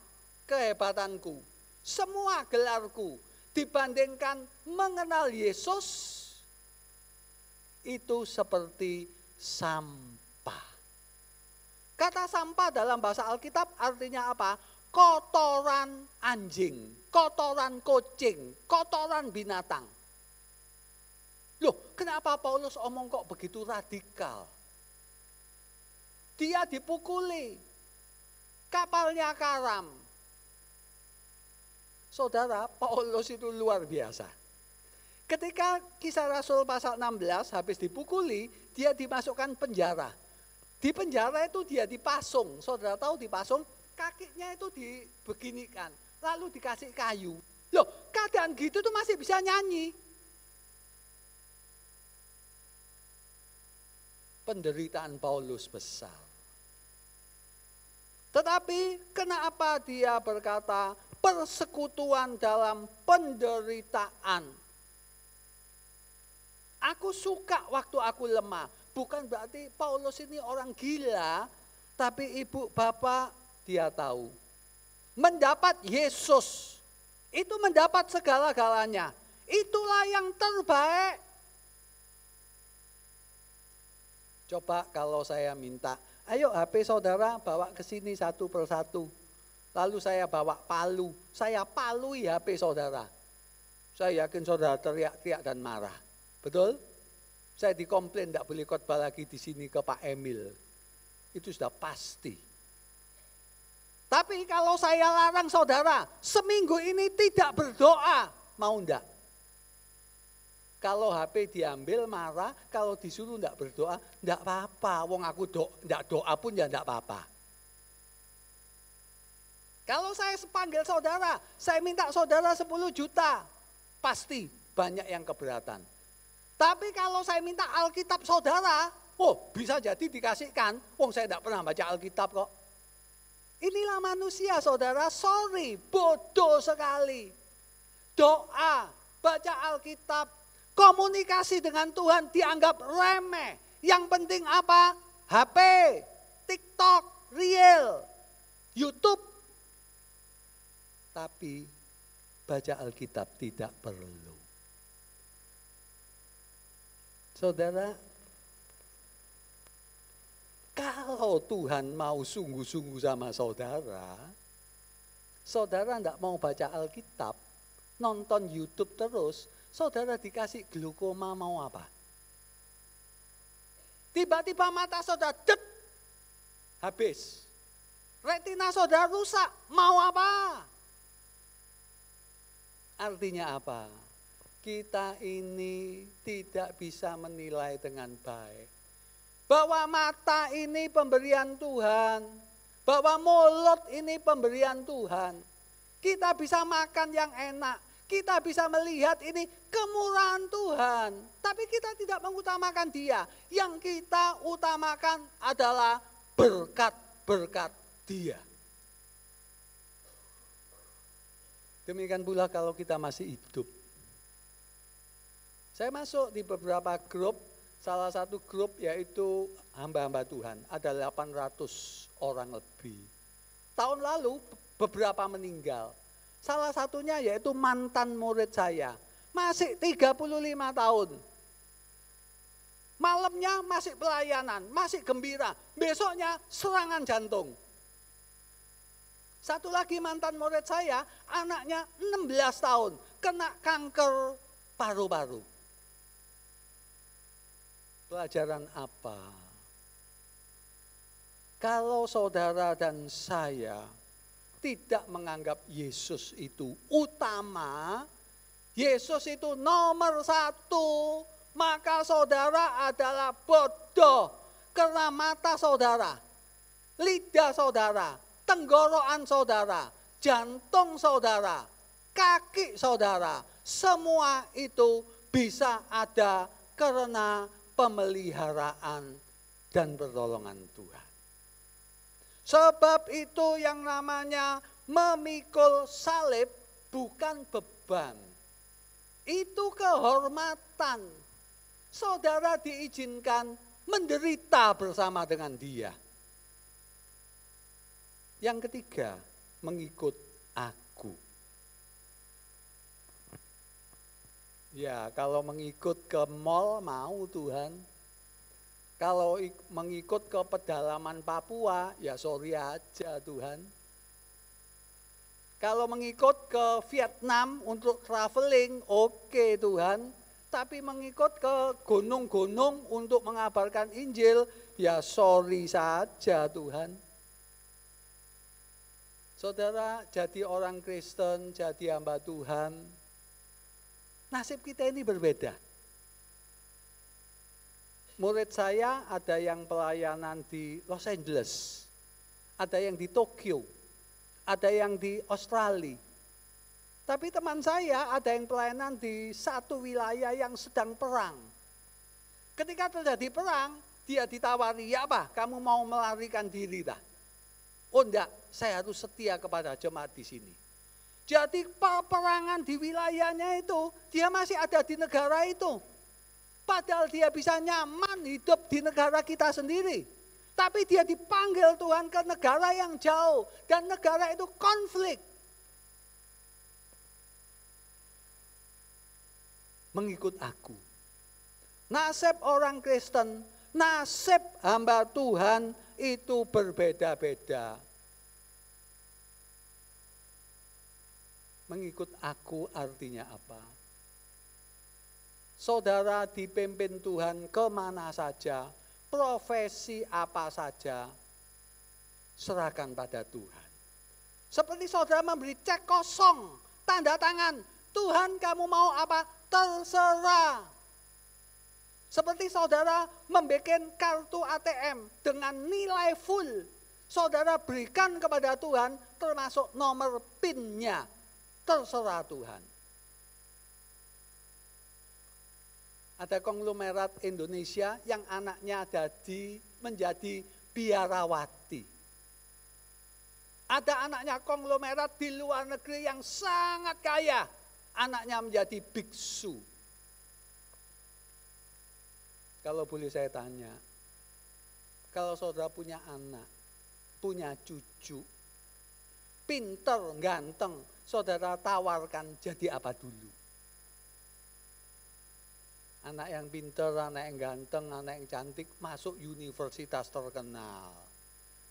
kehebatanku, semua gelarku dibandingkan mengenal Yesus itu seperti sampah. Kata sampah dalam bahasa Alkitab artinya apa? Kotoran anjing, kotoran kucing, kotoran binatang. Loh, kenapa Paulus omong kok begitu radikal? Dia dipukuli, kapalnya karam. Saudara, Paulus itu luar biasa. Ketika Kisah Rasul pasal 16 habis dipukuli, dia dimasukkan penjara. Di penjara itu dia dipasung. Saudara tahu dipasung, kakinya itu dibeginikan, lalu dikasih kayu. Loh, keadaan gitu tuh masih bisa nyanyi. Penderitaan Paulus besar. Tetapi kenapa dia berkata persekutuan dalam penderitaan? Aku suka waktu aku lemah. Bukan berarti Paulus ini orang gila, tapi ibu bapak dia tahu. Mendapat Yesus, itu mendapat segala-galanya. Itulah yang terbaik. Coba kalau saya minta, ayo HP saudara bawa ke sini satu persatu. Lalu saya bawa palu, saya palui HP saudara. Saya yakin saudara teriak-teriak dan marah. Betul? Saya dikomplain tidak boleh khotbah lagi di sini ke Pak Emil. Itu sudah pasti. Tapi kalau saya larang saudara, seminggu ini tidak berdoa, mau enggak? Kalau HP diambil marah, kalau disuruh enggak berdoa, enggak apa-apa. Wong aku enggak doa pun ya enggak apa-apa. Kalau saya panggil saudara, saya minta saudara 10 juta, pasti banyak yang keberatan. Tapi kalau saya minta Alkitab saudara, bisa jadi dikasihkan. Wong saya tidak pernah baca Alkitab kok. Inilah manusia saudara, sorry, bodoh sekali. Doa, baca Alkitab, komunikasi dengan Tuhan dianggap remeh. Yang penting apa? HP, TikTok, Reel, YouTube. Tapi baca Alkitab tidak perlu. Saudara, kalau Tuhan mau sungguh-sungguh sama saudara, saudara tidak mau baca Alkitab, nonton YouTube terus, saudara dikasih glaukoma mau apa? Tiba-tiba mata saudara dek, habis. Retina saudara rusak, mau apa? Artinya apa? Kita ini tidak bisa menilai dengan baik. Bahwa mata ini pemberian Tuhan. Bahwa mulut ini pemberian Tuhan. Kita bisa makan yang enak. Kita bisa melihat ini kemurahan Tuhan. Tapi kita tidak mengutamakan Dia. Yang kita utamakan adalah berkat-berkat Dia. Demikian pula kalau kita masih hidup. Saya masuk di beberapa grup, salah satu grup yaitu hamba-hamba Tuhan, ada 800 orang lebih. Tahun lalu beberapa meninggal, salah satunya yaitu mantan murid saya, masih 35 tahun. Malamnya masih pelayanan, masih gembira, besoknya serangan jantung. Satu lagi mantan murid saya, anaknya 16 tahun, kena kanker paru-paru. Pelajaran apa? Kalau saudara dan saya tidak menganggap Yesus itu utama, Yesus itu nomor satu, maka saudara adalah bodoh. Karena mata saudara, lidah saudara, tenggorokan saudara, jantung saudara, kaki saudara, semua itu bisa ada karena pemeliharaan dan pertolongan Tuhan. Sebab itu yang namanya memikul salib bukan beban. Itu kehormatan. Saudara diizinkan menderita bersama dengan dia. Yang ketiga, mengikut aku. Ya, kalau mengikut ke mall mau Tuhan. Kalau mengikut ke pedalaman Papua, ya sorry aja Tuhan. Kalau mengikut ke Vietnam untuk traveling, oke Tuhan. Tapi mengikut ke gunung-gunung untuk mengabarkan Injil, ya sorry saja Tuhan. Saudara, jadi orang Kristen, jadi hamba Tuhan, nasib kita ini berbeda. Murid saya ada yang pelayanan di Los Angeles, ada yang di Tokyo, ada yang di Australia. Tapi teman saya ada yang pelayanan di satu wilayah yang sedang perang. Ketika terjadi perang, dia ditawari, ya apa, kamu mau melarikan diri dah? Oh enggak, saya harus setia kepada jemaat di sini. Jadi peperangan di wilayahnya itu, dia masih ada di negara itu. Padahal dia bisa nyaman hidup di negara kita sendiri. Tapi dia dipanggil Tuhan ke negara yang jauh. Dan negara itu konflik. Mengikut aku. Nasib orang Kristen, nasib hamba Tuhan itu berbeda-beda. Mengikut aku artinya apa? Saudara dipimpin Tuhan kemana saja, profesi apa saja, serahkan pada Tuhan. Seperti saudara memberi cek kosong, tanda tangan, Tuhan kamu mau apa? Terserah. Seperti saudara membuat kartu ATM dengan nilai full, saudara berikan kepada Tuhan termasuk nomor PIN-nya, terserah Tuhan. Ada konglomerat Indonesia yang anaknya menjadi biarawati. Ada anaknya konglomerat di luar negeri yang sangat kaya. Anaknya menjadi biksu. Kalau boleh saya tanya, kalau saudara punya anak, punya cucu, pinter, ganteng, saudara tawarkan jadi apa dulu? Anak yang pinter, anak yang ganteng, anak yang cantik masuk universitas terkenal.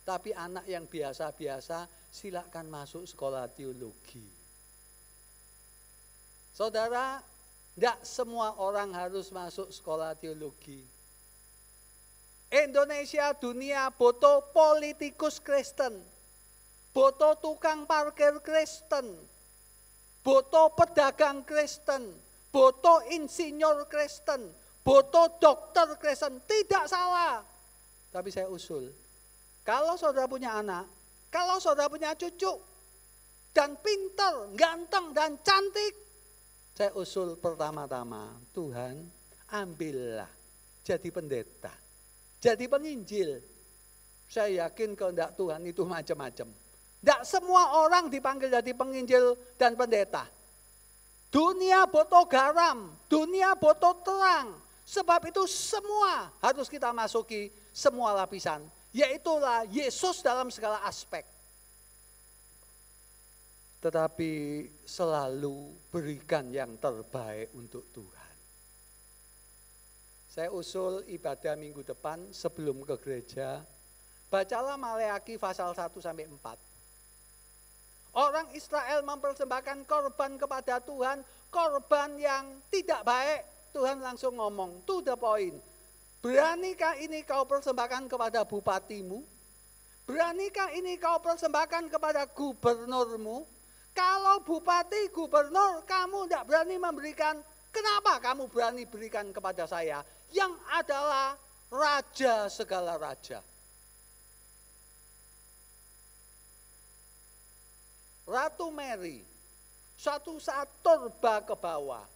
Tapi anak yang biasa-biasa silakan masuk sekolah teologi. Saudara, tidak semua orang harus masuk sekolah teologi. Indonesia dunia butuh politikus Kristen, butuh tukang parkir Kristen, butuh pedagang Kristen, butuh insinyur Kristen, butuh dokter Kristen, tidak salah. Tapi saya usul, kalau saudara punya anak, kalau saudara punya cucu, dan pintar, ganteng, dan cantik, saya usul pertama-tama, Tuhan ambillah jadi pendeta, jadi penginjil. Saya yakin kehendak Tuhan itu macam-macam. Tidak semua orang dipanggil jadi penginjil dan pendeta. Dunia butuh garam, dunia butuh terang. Sebab itu semua harus kita masuki semua lapisan. Yaitulah Yesus dalam segala aspek. Tetapi selalu berikan yang terbaik untuk Tuhan. Saya usul ibadah minggu depan sebelum ke gereja. Bacalah Maleakhi pasal 1-4. Orang Israel mempersembahkan korban kepada Tuhan, korban yang tidak baik. Tuhan langsung ngomong, to the point. Beranikah ini kau persembahkan kepada bupatimu? Beranikah ini kau persembahkan kepada gubernurmu? Kalau bupati, gubernur kamu tidak berani memberikan, kenapa kamu berani berikan kepada saya yang adalah raja segala raja? Ratu Mary suatu saat turba ke bawah.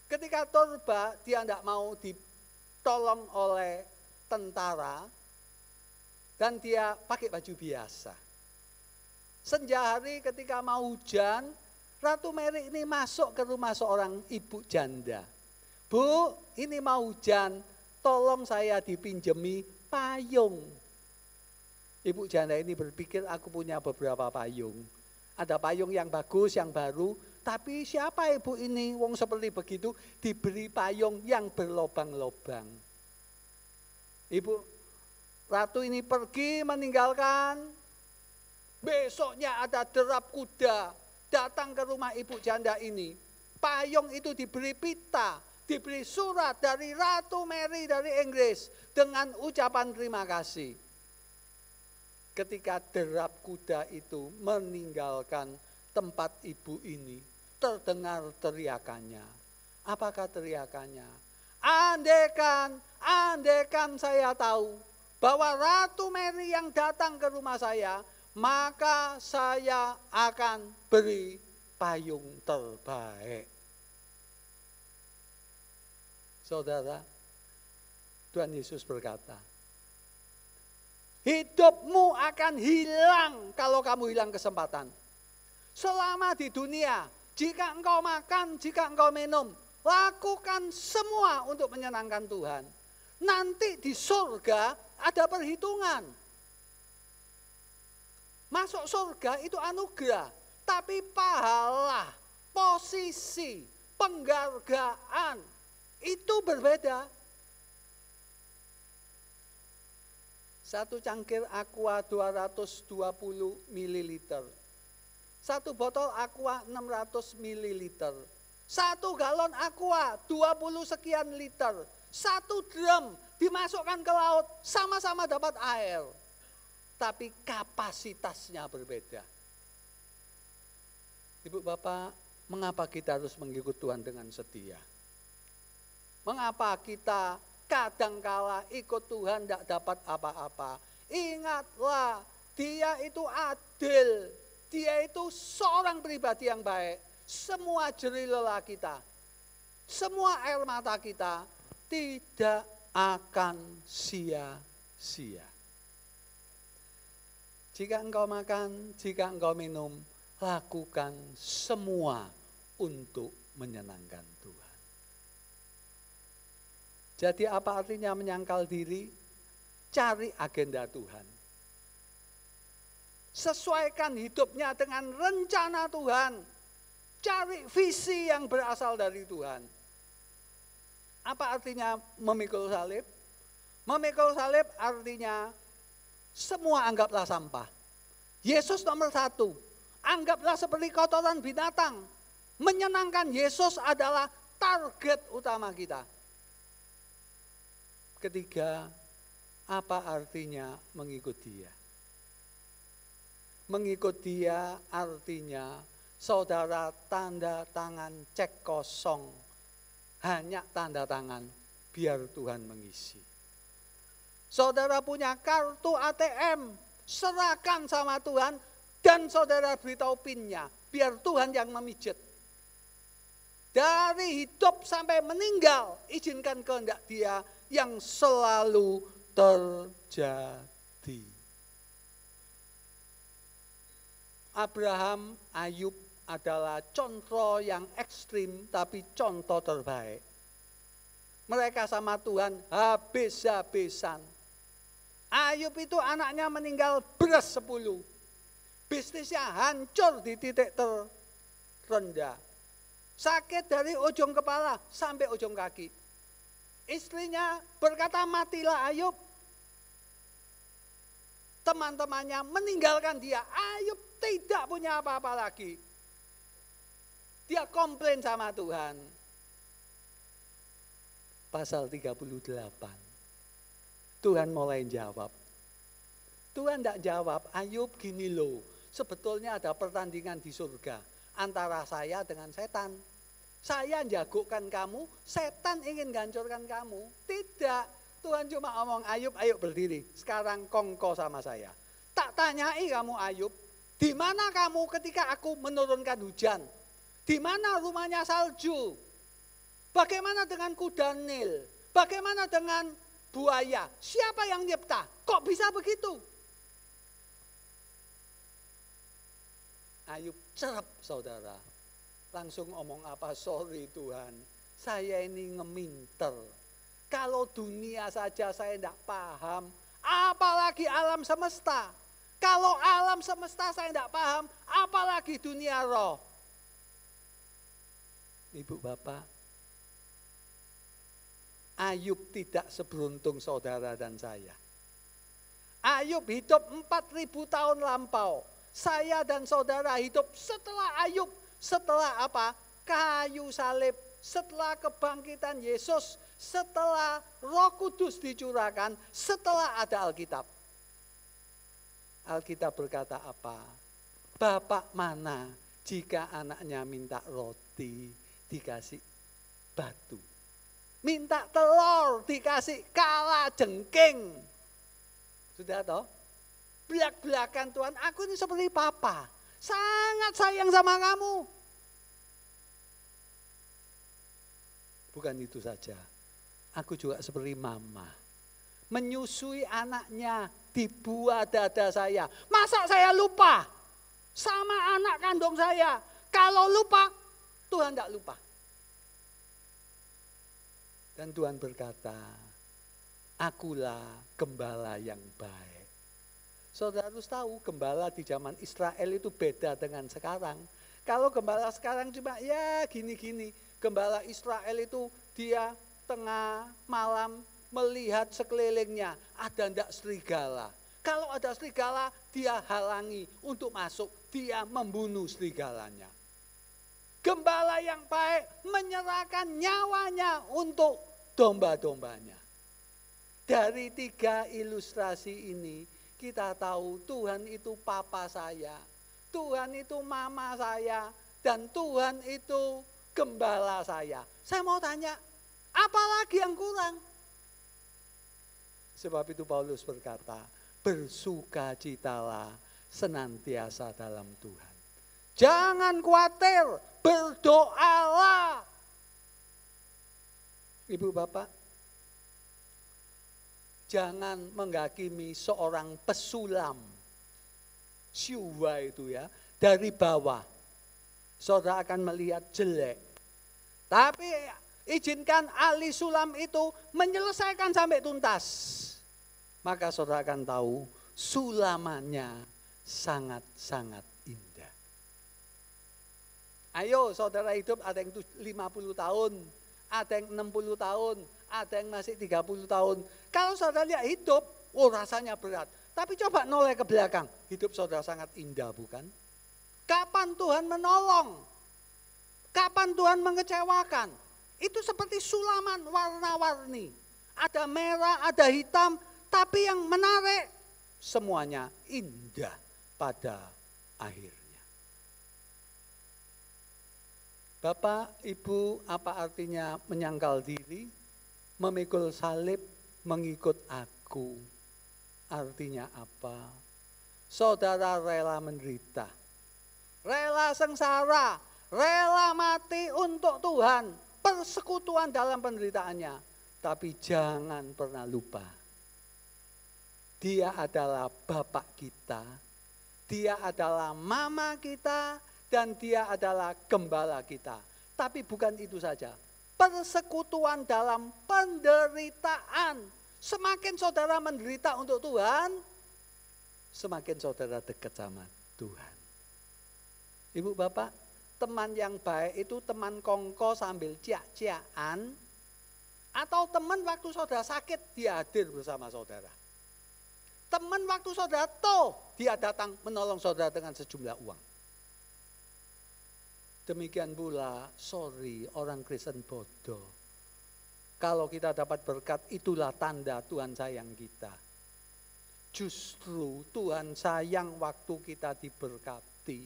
Ketika turba dia tidak mau ditolong oleh tentara dan dia pakai baju biasa. Senja hari ketika mau hujan, Ratu Mary ini masuk ke rumah seorang ibu janda. Bu, ini mau hujan, tolong saya dipinjemi payung. Ibu janda ini berpikir aku punya beberapa payung. Ada payung yang bagus, yang baru, tapi siapa ibu ini? Wong seperti begitu diberi payung yang berlobang-lobang. Ibu Ratu ini pergi meninggalkan. Besoknya ada derap kuda datang ke rumah ibu janda ini. Payung itu diberi pita, diberi surat dari Ratu Mary dari Inggris dengan ucapan terima kasih. Ketika derap kuda itu meninggalkan tempat ibu ini, terdengar teriakannya. Apakah teriakannya? Andekan saya tahu bahwa Ratu Mary yang datang ke rumah saya, maka saya akan beri payung terbaik. Saudara, Tuhan Yesus berkata, hidupmu akan hilang kalau kamu hilang kesempatan. Selama di dunia, jika engkau makan, jika engkau minum, lakukan semua untuk menyenangkan Tuhan. Nanti di surga ada perhitungan. Masuk surga itu anugerah, tapi pahala, posisi, penghargaan itu berbeda. Satu cangkir aqua 220 ml. Satu botol aqua 600 ml. Satu galon aqua 20 sekian liter. Satu drum dimasukkan ke laut sama-sama dapat air. Tapi kapasitasnya berbeda. Ibu Bapak, mengapa kita harus mengikut Tuhan dengan setia? Mengapa kita kadangkala ikut Tuhan tidak dapat apa-apa? Ingatlah, Dia itu adil. Dia itu seorang pribadi yang baik. Semua jerih lelah kita, semua air mata kita tidak akan sia-sia. Jika engkau makan, jika engkau minum, lakukan semua untuk menyenangkan Tuhan. Jadi apa artinya menyangkal diri? Cari agenda Tuhan. Sesuaikan hidupnya dengan rencana Tuhan. Cari visi yang berasal dari Tuhan. Apa artinya memikul salib? Memikul salib artinya semua anggaplah sampah. Yesus nomor 1. Anggaplah seperti kotoran binatang. Menyenangkan Yesus adalah target utama kita. Ketiga, apa artinya mengikut Dia? Mengikut Dia artinya saudara tanda tangan cek kosong. Hanya tanda tangan biar Tuhan mengisi. Saudara punya kartu ATM, serahkan sama Tuhan dan saudara beritahu PIN-nya, biar Tuhan yang memijet. Dari hidup sampai meninggal, izinkan kehendak Dia yang selalu terjadi. Abraham, Ayub adalah contoh yang ekstrim tapi contoh terbaik. Mereka sama Tuhan habis-habisan. Ayub itu anaknya meninggal beras 10. Bisnisnya hancur di titik terendah. Sakit dari ujung kepala sampai ujung kaki. Istrinya berkata matilah Ayub. Teman-temannya meninggalkan dia. Ayub tidak punya apa-apa lagi. Dia komplain sama Tuhan. Pasal 38. Tuhan mulai jawab. Tuhan tidak jawab, Ayub gini loh, sebetulnya ada pertandingan di surga antara saya dengan setan. Saya jagokan kamu, setan ingin hancurkan kamu. Tidak, Tuhan cuma ngomong, Ayub ayo berdiri, sekarang kongko sama saya. Tak tanyai kamu Ayub, di mana kamu ketika aku menurunkan hujan? Di mana rumahnya salju? Bagaimana dengan kuda Nil? Bagaimana dengan buaya? Siapa yang nyipta? Kok bisa begitu? Ayub cerep saudara. Langsung ngomong apa? Sorry Tuhan, saya ini ngeminter. Kalau dunia saja saya tidak paham, apalagi alam semesta. Kalau alam semesta saya tidak paham, apalagi dunia roh. Ibu bapak, Ayub tidak seberuntung saudara dan saya. Ayub hidup 4.000 tahun lampau. Saya dan saudara hidup setelah Ayub. Setelah apa? Kayu salib. Setelah kebangkitan Yesus. Setelah Roh Kudus dicurahkan. Setelah ada Alkitab. Alkitab berkata apa? Bapak mana jika anaknya minta roti dikasih batu. Minta telur dikasih kala jengking. Sudah toh? Belak-belakan Tuhan, aku ini seperti papa. Sangat sayang sama kamu. Bukan itu saja. Aku juga seperti mama. Menyusui anaknya di buah dada saya. Masa saya lupa sama anak kandung saya? Kalau lupa, Tuhan tidak lupa. Dan Tuhan berkata, akulah gembala yang baik. Saudara harus tahu gembala di zaman Israel itu beda dengan sekarang. Kalau gembala sekarang cuma ya gini-gini. Gembala Israel itu dia tengah malam melihat sekelilingnya ada ndak serigala. Kalau ada serigala dia halangi untuk masuk. Dia membunuh serigalanya. Gembala yang baik menyerahkan nyawanya untuk domba-dombanya. Dari 3 ilustrasi ini kita tahu Tuhan itu papa saya, Tuhan itu mama saya, dan Tuhan itu gembala saya. Saya mau tanya, apa lagi yang kurang? Sebab itu Paulus berkata, bersukacitalah senantiasa dalam Tuhan. Jangan khawatir, berdoalah. Ibu bapak, jangan menghakimi seorang pesulam. Syuwa itu ya, dari bawah. Saudara akan melihat jelek. Tapi izinkan ahli sulam itu menyelesaikan sampai tuntas. Maka saudara akan tahu sulamannya sangat-sangat indah. Ayo saudara hidup ada yang 50 tahun, ada yang 60 tahun, ada yang masih 30 tahun. Kalau saudara lihat hidup, rasanya berat. Tapi coba noleh ke belakang, hidup saudara sangat indah bukan? Kapan Tuhan menolong? Kapan Tuhan mengecewakan? Itu seperti sulaman warna-warni. Ada merah, ada hitam, tapi yang menarik semuanya indah pada akhirnya. Bapak, Ibu, apa artinya menyangkal diri? Memikul salib, mengikut aku. Artinya apa? Saudara rela menderita, rela sengsara, rela mati untuk Tuhan, persekutuan dalam penderitaannya. Tapi jangan pernah lupa, Dia adalah Bapak kita, Dia adalah Mama kita, dan Dia adalah Gembala kita. Tapi bukan itu saja, persekutuan dalam penderitaan. Semakin saudara menderita untuk Tuhan, semakin saudara dekat sama Tuhan. Ibu bapak, teman yang baik itu teman kongko sambil ciak-ciakan, atau teman waktu saudara sakit dia hadir bersama saudara. Teman waktu saudara dia datang menolong saudara dengan sejumlah uang. Demikian pula, sorry, orang Kristen bodoh. Kalau kita dapat berkat, itulah tanda Tuhan sayang kita. Justru Tuhan sayang waktu kita diberkati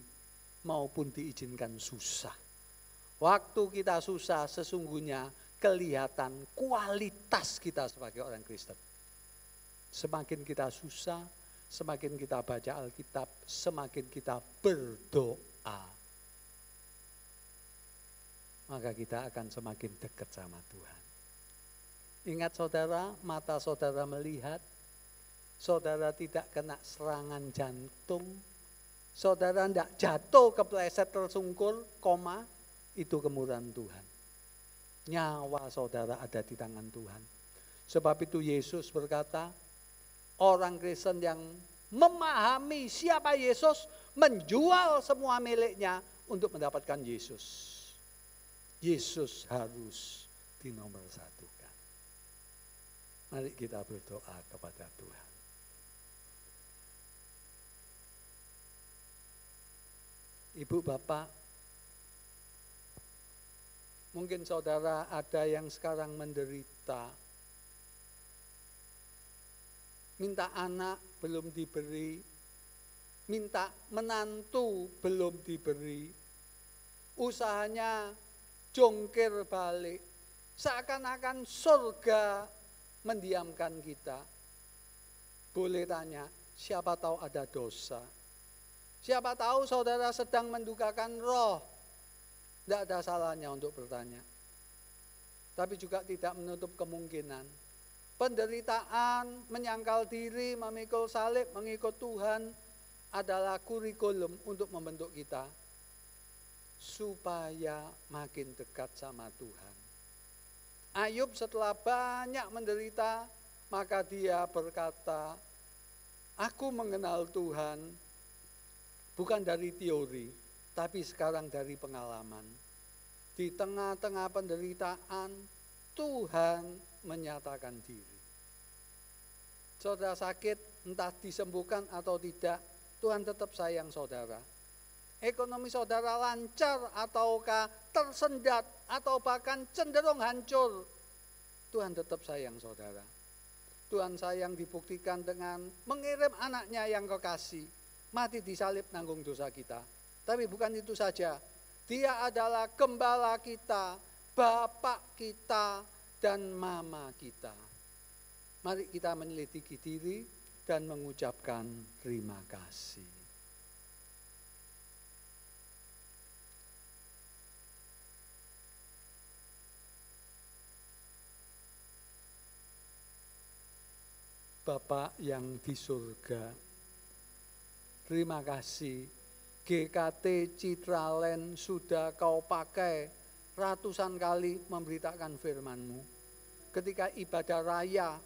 maupun diizinkan susah. Waktu kita susah sesungguhnya kelihatan kualitas kita sebagai orang Kristen. Semakin kita susah, semakin kita baca Alkitab, semakin kita berdoa, maka kita akan semakin dekat sama Tuhan. Ingat saudara, mata saudara melihat, saudara tidak kena serangan jantung, saudara tidak jatuh kepleset tersungkur, koma, itu kemurahan Tuhan. Nyawa saudara ada di tangan Tuhan. Sebab itu Yesus berkata, orang Kristen yang memahami siapa Yesus, menjual semua miliknya untuk mendapatkan Yesus. Yesus harus dinomorsatukan. Mari kita berdoa kepada Tuhan. Ibu, Bapak, mungkin saudara ada yang sekarang menderita. Minta anak belum diberi, minta menantu belum diberi, usahanya jongkir balik, seakan-akan surga mendiamkan kita. Boleh tanya, siapa tahu ada dosa, siapa tahu saudara sedang mendukakan roh. Tidak ada salahnya untuk bertanya. Tapi juga tidak menutup kemungkinan penderitaan, menyangkal diri, memikul salib, mengikut Tuhan adalah kurikulum untuk membentuk kita supaya makin dekat sama Tuhan. Ayub setelah banyak menderita, maka dia berkata, aku mengenal Tuhan bukan dari teori, tapi sekarang dari pengalaman. Di tengah-tengah penderitaan, Tuhan menyatakan diri. Saudara sakit, entah disembuhkan atau tidak, Tuhan tetap sayang saudara. Ekonomi saudara lancar ataukah tersendat atau bahkan cenderung hancur, Tuhan tetap sayang saudara. Tuhan sayang dibuktikan dengan mengirim anaknya yang kekasih, mati disalib nanggung dosa kita. Tapi bukan itu saja, dia adalah gembala kita, bapak kita, dan mama kita. Mari kita menyelidiki diri dan mengucapkan terima kasih. Bapa yang di surga, terima kasih GKT Citraland sudah kau pakai ratusan kali memberitakan firman-Mu. Ketika ibadah raya,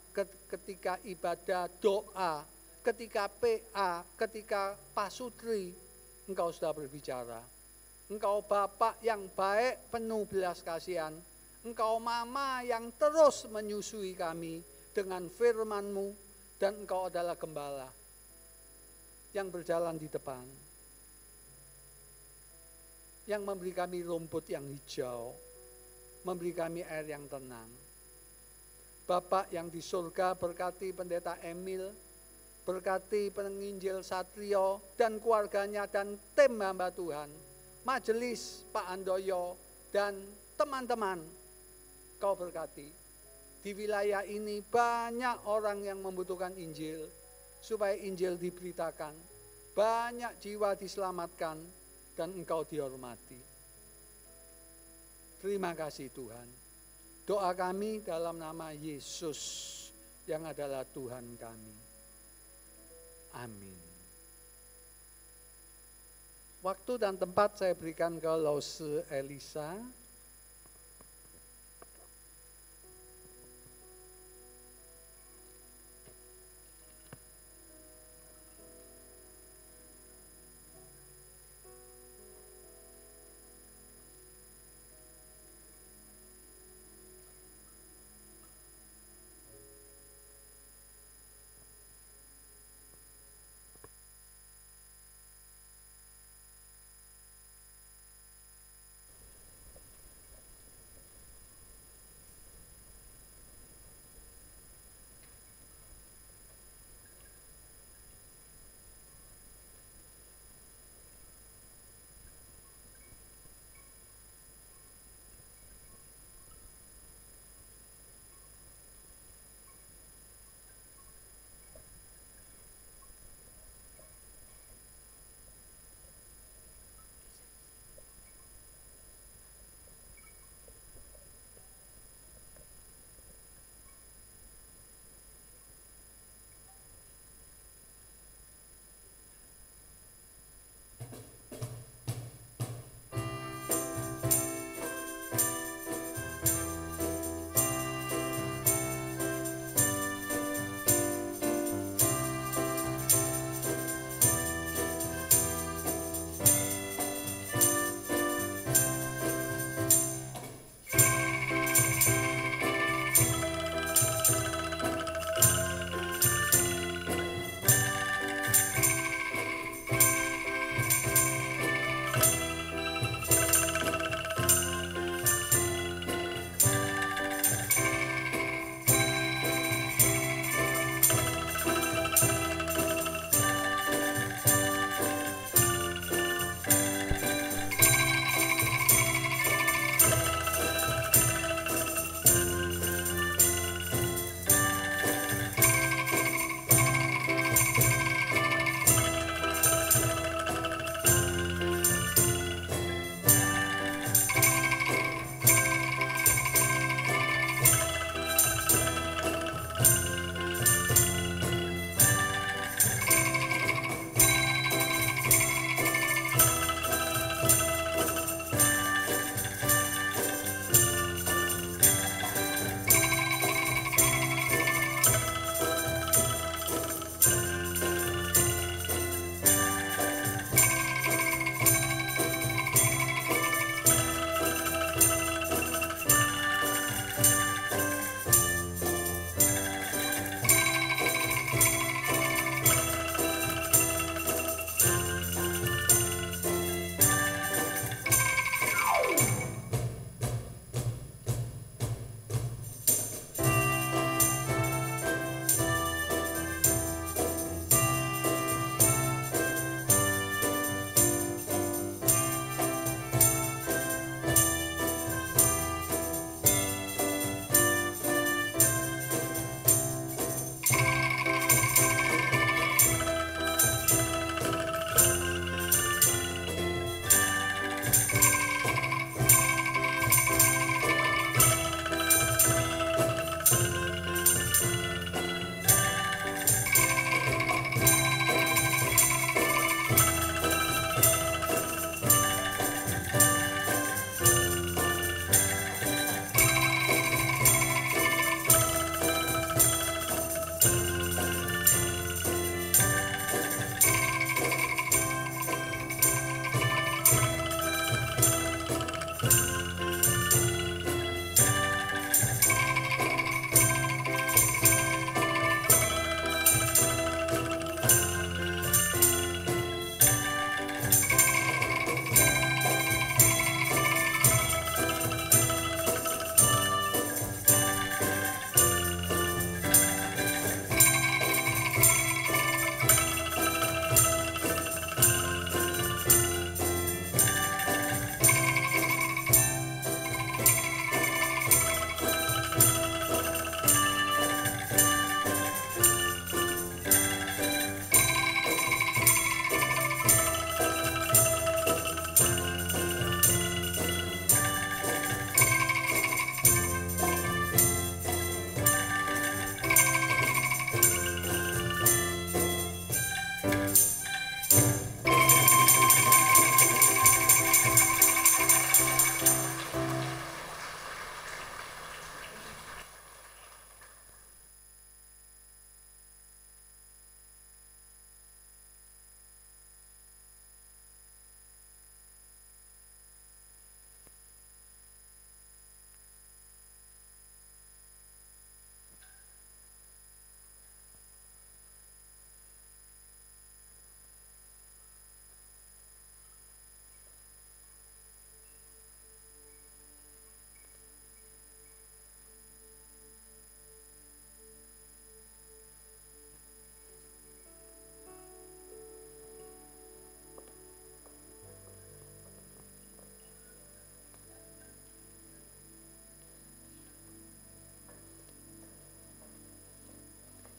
ketika ibadah doa, ketika PA, ketika pasutri, Engkau sudah berbicara. Engkau Bapak yang baik, penuh belas kasihan. Engkau Mama yang terus menyusui kami dengan firman-Mu. Dan Engkau adalah gembala yang berjalan di depan, yang memberi kami rumput yang hijau, memberi kami air yang tenang. Bapak yang di surga, berkati Pendeta Emil, berkati penginjil Satrio dan keluarganya dan tim hamba Tuhan, majelis Pak Andoyo dan teman-teman, Kau berkati. Di wilayah ini banyak orang yang membutuhkan Injil, supaya Injil diberitakan, banyak jiwa diselamatkan, dan Engkau dihormati. Terima kasih Tuhan. Doa kami dalam nama Yesus yang adalah Tuhan kami. Amin. Waktu dan tempat saya berikan ke Lause Elisa.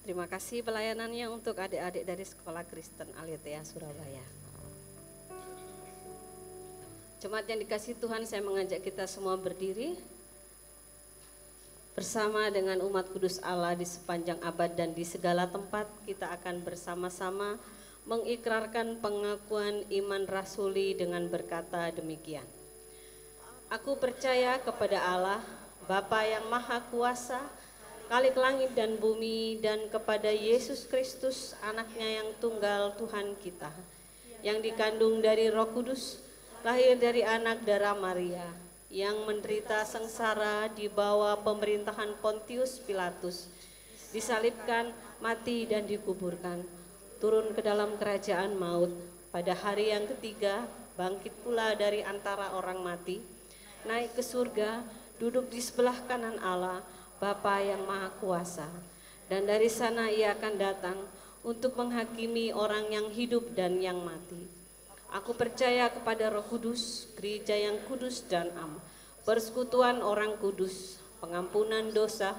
Terima kasih pelayanannya untuk adik-adik dari Sekolah Kristen Aletheia Surabaya. Jemaat yang dikasihi Tuhan, saya mengajak kita semua berdiri bersama dengan umat kudus Allah di sepanjang abad dan di segala tempat. Kita akan bersama-sama mengikrarkan pengakuan iman rasuli dengan berkata demikian. Aku percaya kepada Allah, Bapa yang Maha Kuasa, Khalik langit dan bumi, dan kepada Yesus Kristus, anaknya yang tunggal Tuhan kita, yang dikandung dari Roh Kudus, lahir dari anak darah Maria, yang menderita sengsara di bawah pemerintahan Pontius Pilatus, disalibkan, mati dan dikuburkan, turun ke dalam kerajaan maut, pada hari yang ketiga bangkit pula dari antara orang mati, naik ke surga, duduk di sebelah kanan Allah, Bapa yang Maha Kuasa, dan dari sana ia akan datang untuk menghakimi orang yang hidup dan yang mati. Aku percaya kepada Roh Kudus, gereja yang kudus dan am, persekutuan orang kudus, pengampunan dosa,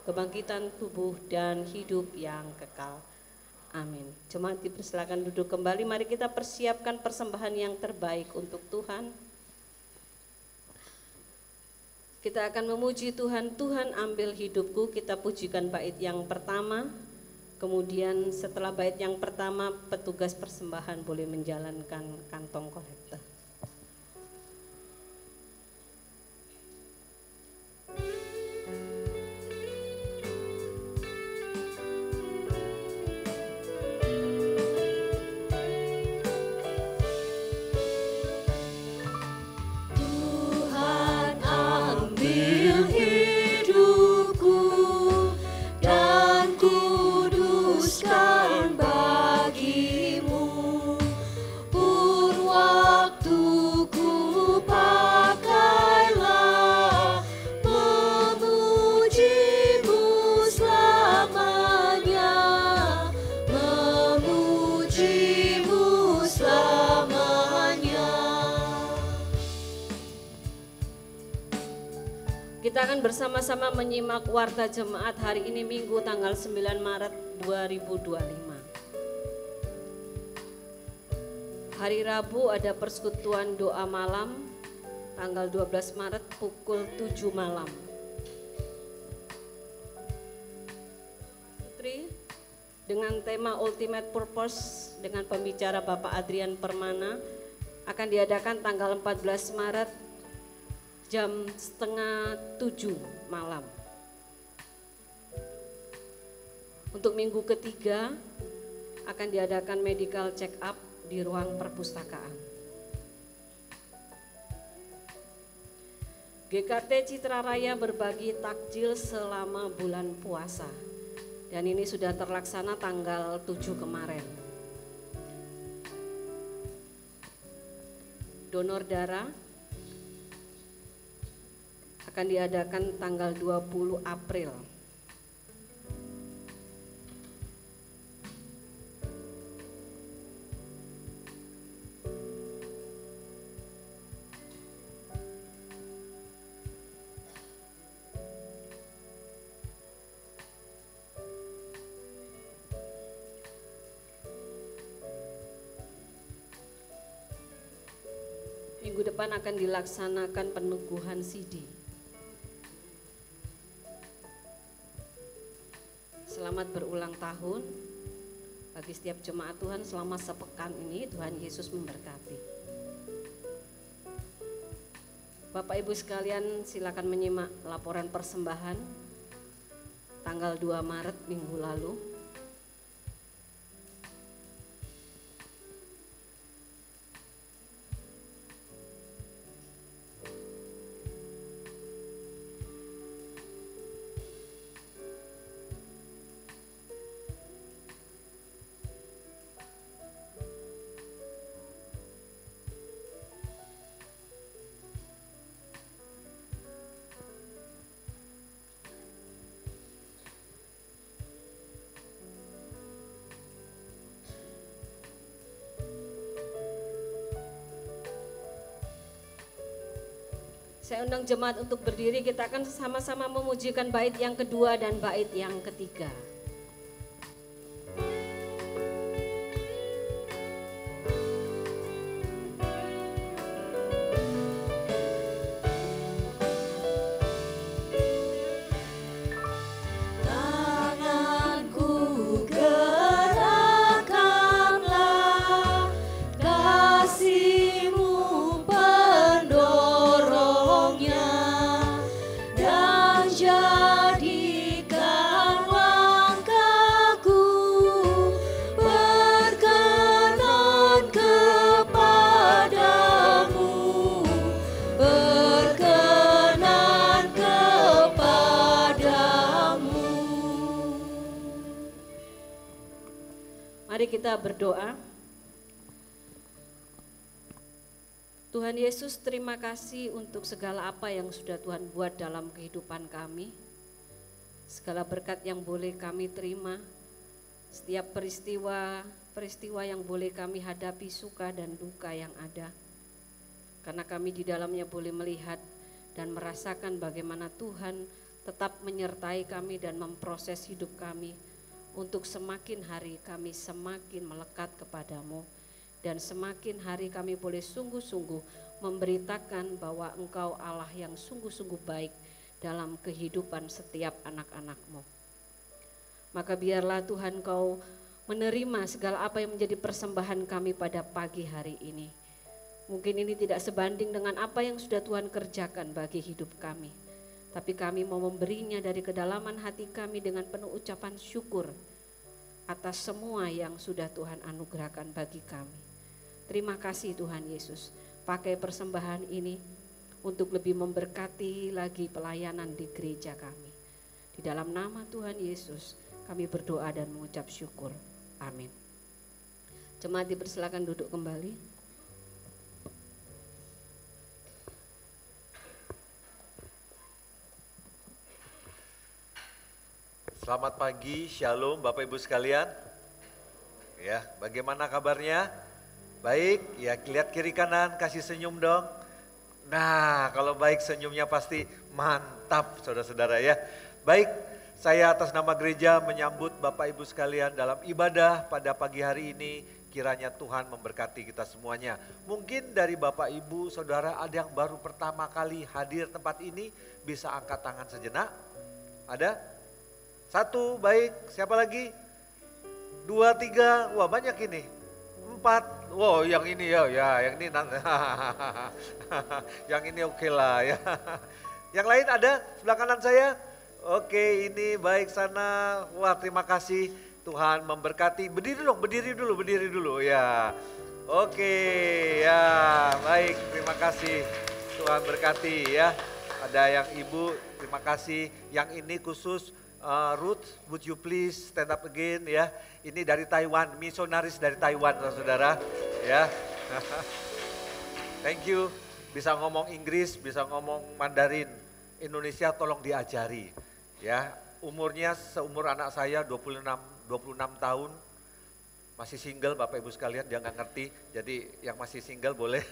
kebangkitan tubuh dan hidup yang kekal. Amin. Jemaat dipersilakan duduk kembali. Mari kita persiapkan persembahan yang terbaik untuk Tuhan. Kita akan memuji Tuhan. Tuhan ambil hidupku. Kita pujikan bait yang pertama. Kemudian setelah bait yang pertama, petugas persembahan boleh menjalankan kantong kolektor. Kita akan bersama-sama menyimak warta jemaat hari ini Minggu tanggal 9 Maret 2025. Hari Rabu ada persekutuan doa malam tanggal 12 Maret pukul 7 malam. Putri dengan tema Ultimate Purpose dengan pembicara Bapak Adrian Permana akan diadakan tanggal 14 Maret jam setengah 7 malam. Untuk minggu ketiga akan diadakan medical check up di ruang perpustakaan. GKT Citra Raya berbagi takjil selama bulan puasa. Dan ini sudah terlaksana tanggal 7 kemarin. Donor darah akan diadakan tanggal 20 April. Minggu depan akan dilaksanakan peneguhan CD. Selamat berulang tahun bagi setiap jemaat Tuhan selama sepekan ini. Tuhan Yesus memberkati. Bapak Ibu sekalian, silakan menyimak laporan persembahan tanggal 2 Maret minggu lalu. Saya undang jemaat untuk berdiri, kita akan sama-sama memujikan bait yang kedua dan bait yang ketiga. Mari kita berdoa. Tuhan Yesus, terima kasih untuk segala apa yang sudah Tuhan buat dalam kehidupan kami. Segala berkat yang boleh kami terima, setiap peristiwa yang boleh kami hadapi, suka dan duka yang ada. Karena kami di dalamnya boleh melihat dan merasakan bagaimana Tuhan tetap menyertai kami dan memproses hidup kami. Untuk semakin hari kami semakin melekat kepadamu. Dan semakin hari kami boleh sungguh-sungguh memberitakan bahwa Engkau Allah yang sungguh-sungguh baik dalam kehidupan setiap anak-anak-Mu. Maka biarlah Tuhan Kau menerima segala apa yang menjadi persembahan kami pada pagi hari ini. Mungkin ini tidak sebanding dengan apa yang sudah Tuhan kerjakan bagi hidup kami. Tapi kami mau memberinya dari kedalaman hati kami dengan penuh ucapan syukur atas semua yang sudah Tuhan anugerahkan bagi kami. Terima kasih Tuhan Yesus, pakai persembahan ini untuk lebih memberkati lagi pelayanan di gereja kami. Di dalam nama Tuhan Yesus kami berdoa dan mengucap syukur. Amin. Jemaat dipersilakan duduk kembali. Selamat pagi, Shalom Bapak Ibu sekalian. Ya, bagaimana kabarnya? Baik, ya lihat kiri kanan, kasih senyum dong. Nah, kalau baik senyumnya pasti mantap saudara-saudara ya. Baik, saya atas nama gereja menyambut Bapak Ibu sekalian dalam ibadah pada pagi hari ini Kiranya Tuhan memberkati kita semuanya. Mungkin dari Bapak Ibu Saudara ada yang baru pertama kali hadir tempat ini, bisa angkat tangan sejenak. Ada? 1, baik. Siapa lagi? 2, 3, wah banyak ini. 4, wow yang ini ya yang ini yang ini oke lah ya. Yang lain ada sebelah kanan saya? Oke, ini baik sana. Wah, terima kasih. Tuhan memberkati. Berdiri dulu ya. Oke, ya baik, terima kasih. Tuhan berkati ya. Ada yang ibu, terima kasih. Yang ini khusus Ruth, would you please stand up again ya. Ini dari Taiwan, misionaris dari Taiwan saudara ya. Thank you, bisa ngomong Inggris, bisa ngomong Mandarin. Indonesia tolong diajari ya. Umurnya seumur anak saya 26 tahun. Masih single Bapak Ibu sekalian, dia nggak ngerti. Jadi yang masih single boleh.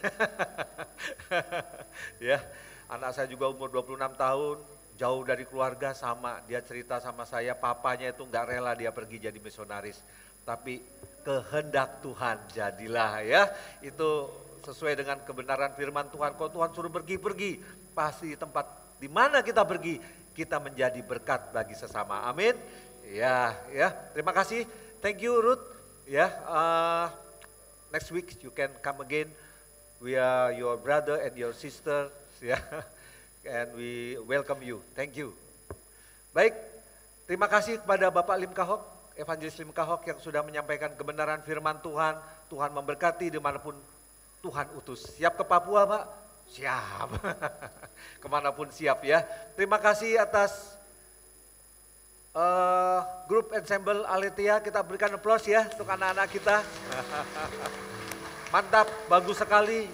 Ya, anak saya juga umur 26 tahun. Jauh dari keluarga sama, dia cerita sama saya, papanya itu nggak rela dia pergi jadi misionaris. Tapi kehendak Tuhan jadilah ya. Itu sesuai dengan kebenaran firman Tuhan. Kalau Tuhan suruh pergi, pasti di tempat di mana kita pergi, kita menjadi berkat bagi sesama. Amin. Ya, terima kasih. Thank you Ruth. Ya, next week you can come again. We are your brother and your sister. Ya. And we welcome you. Thank you. Baik, terima kasih kepada Bapak Lim Kahok, Evangelis Lim Kahok yang sudah menyampaikan kebenaran firman Tuhan. Tuhan memberkati dimanapun Tuhan utus. Siap ke Papua Pak? Siap. Kemanapun siap ya. Terima kasih atas grup ensemble Aletheia. Kita berikan aplaus ya untuk anak-anak kita. Mantap, bagus sekali.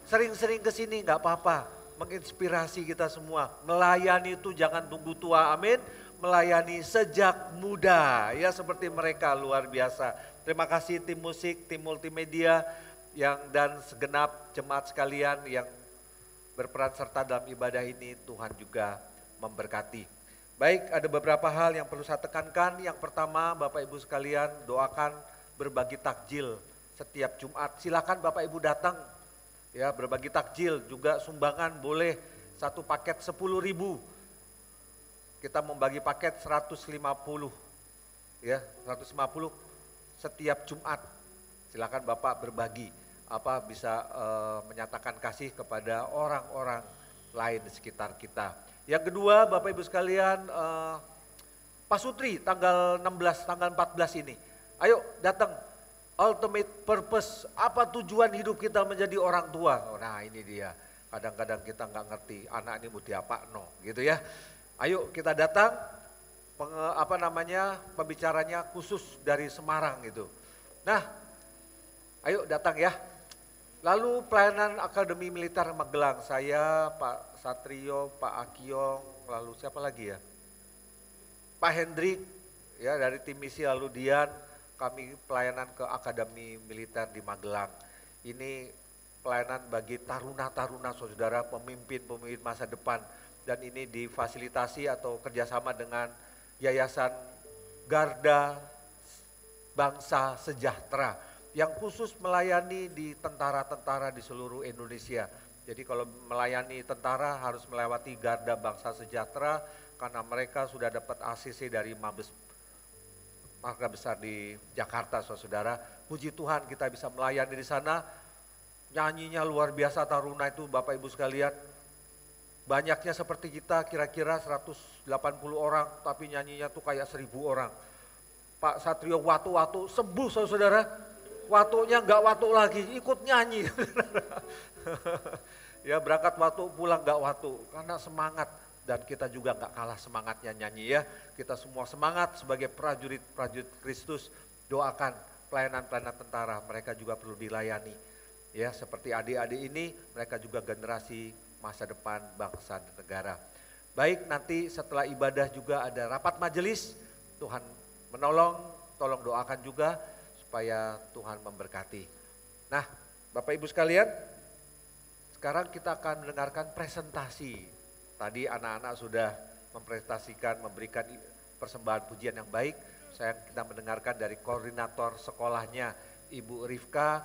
Sering-sering kesini nggak apa-apa. Menginspirasi kita semua. Melayani itu jangan tunggu tua, amin. Melayani sejak muda, ya seperti mereka luar biasa. Terima kasih tim musik, tim multimedia, dan segenap jemaat sekalian yang berperan serta dalam ibadah ini. Tuhan juga memberkati. Baik, ada beberapa hal yang perlu saya tekankan. Yang pertama, Bapak Ibu sekalian doakan berbagi takjil setiap Jumat. Silakan Bapak Ibu datang. Ya, berbagi takjil, juga sumbangan boleh, satu paket 10.000. Kita membagi paket 150. Ya, 150 setiap Jumat. Silakan Bapak berbagi, bisa menyatakan kasih kepada orang-orang lain di sekitar kita. Yang kedua, Bapak Ibu sekalian, Pak Sutri tanggal 16, tanggal 14 ini. Ayo datang. Ultimate purpose, apa tujuan hidup kita menjadi orang tua? Nah ini dia, kadang-kadang kita nggak ngerti anak ini mau diapa no, gitu ya. Ayo kita datang, pembicaranya khusus dari Semarang gitu. Nah, ayo datang ya. Lalu pelayanan Akademi Militer Magelang, saya, Pak Satrio, Pak Akiong, lalu siapa lagi ya? Pak Hendrik, ya dari tim misi, lalu Dian. Kami pelayanan ke Akademi Militer di Magelang. Ini pelayanan bagi taruna-taruna saudara, pemimpin-pemimpin masa depan. Dan ini difasilitasi atau kerjasama dengan Yayasan Garda Bangsa Sejahtera yang khusus melayani di tentara-tentara di seluruh Indonesia. Jadi kalau melayani tentara harus melewati Garda Bangsa Sejahtera karena mereka sudah dapat ACC dari Mabes Marga Besar di Jakarta, saudara. Puji Tuhan kita bisa melayani di sana. Nyanyinya luar biasa taruna itu Bapak Ibu sekalian. Banyaknya seperti kita kira-kira 180 orang tapi nyanyinya tuh kayak 1000 orang. Pak Satrio watu-watu sembuh saudara. Watunya enggak watu lagi, ikut nyanyi. Ya berangkat watu pulang enggak watu karena semangat. Dan kita juga nggak kalah semangatnya nyanyi ya. Kita semua semangat sebagai prajurit Kristus. Doakan pelayanan-pelayanan tentara, mereka juga perlu dilayani. Ya seperti adik-adik ini, mereka juga generasi masa depan bangsa dan negara. Baik, nanti setelah ibadah juga ada rapat majelis. Tuhan menolong, tolong doakan juga supaya Tuhan memberkati. Nah Bapak Ibu sekalian, sekarang kita akan mendengarkan presentasi. Tadi anak-anak sudah mempresentasikan, memberikan persembahan pujian yang baik. Kita mendengarkan dari koordinator sekolahnya Ibu Rifka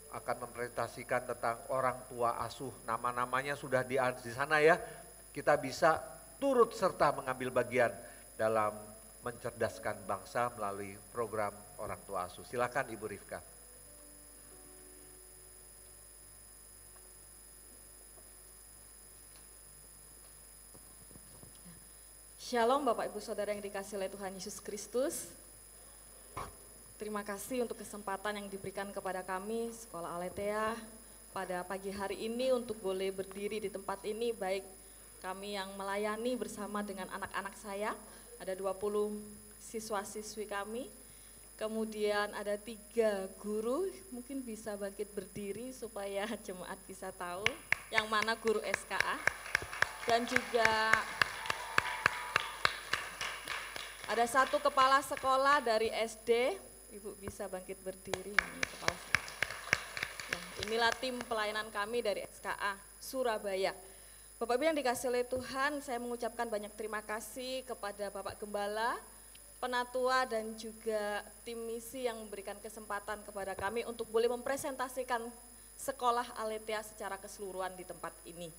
akan mempresentasikan tentang orang tua asuh. Nama-namanya sudah di sana ya. Kita bisa turut serta mengambil bagian dalam mencerdaskan bangsa melalui program orang tua asuh. Silakan Ibu Rifka. Shalom Bapak Ibu Saudara yang dikasihi oleh Tuhan Yesus Kristus. Terima kasih untuk kesempatan yang diberikan kepada kami Sekolah Aletheia pada pagi hari ini untuk boleh berdiri di tempat ini, baik kami yang melayani bersama dengan anak-anak saya, ada 20 siswa-siswi kami, kemudian ada 3 guru, mungkin bisa bangkit berdiri supaya jemaat bisa tahu yang mana guru SKA, dan juga ada 1 kepala sekolah dari SD, Ibu bisa bangkit berdiri. Ini kepala sekolah. Nah, inilah tim pelayanan kami dari SKA Surabaya. Bapak Ibu yang dikasihi oleh Tuhan, saya mengucapkan banyak terima kasih kepada Bapak Gembala, Penatua dan juga tim misi yang memberikan kesempatan kepada kami untuk boleh mempresentasikan Sekolah Aletheia secara keseluruhan di tempat ini.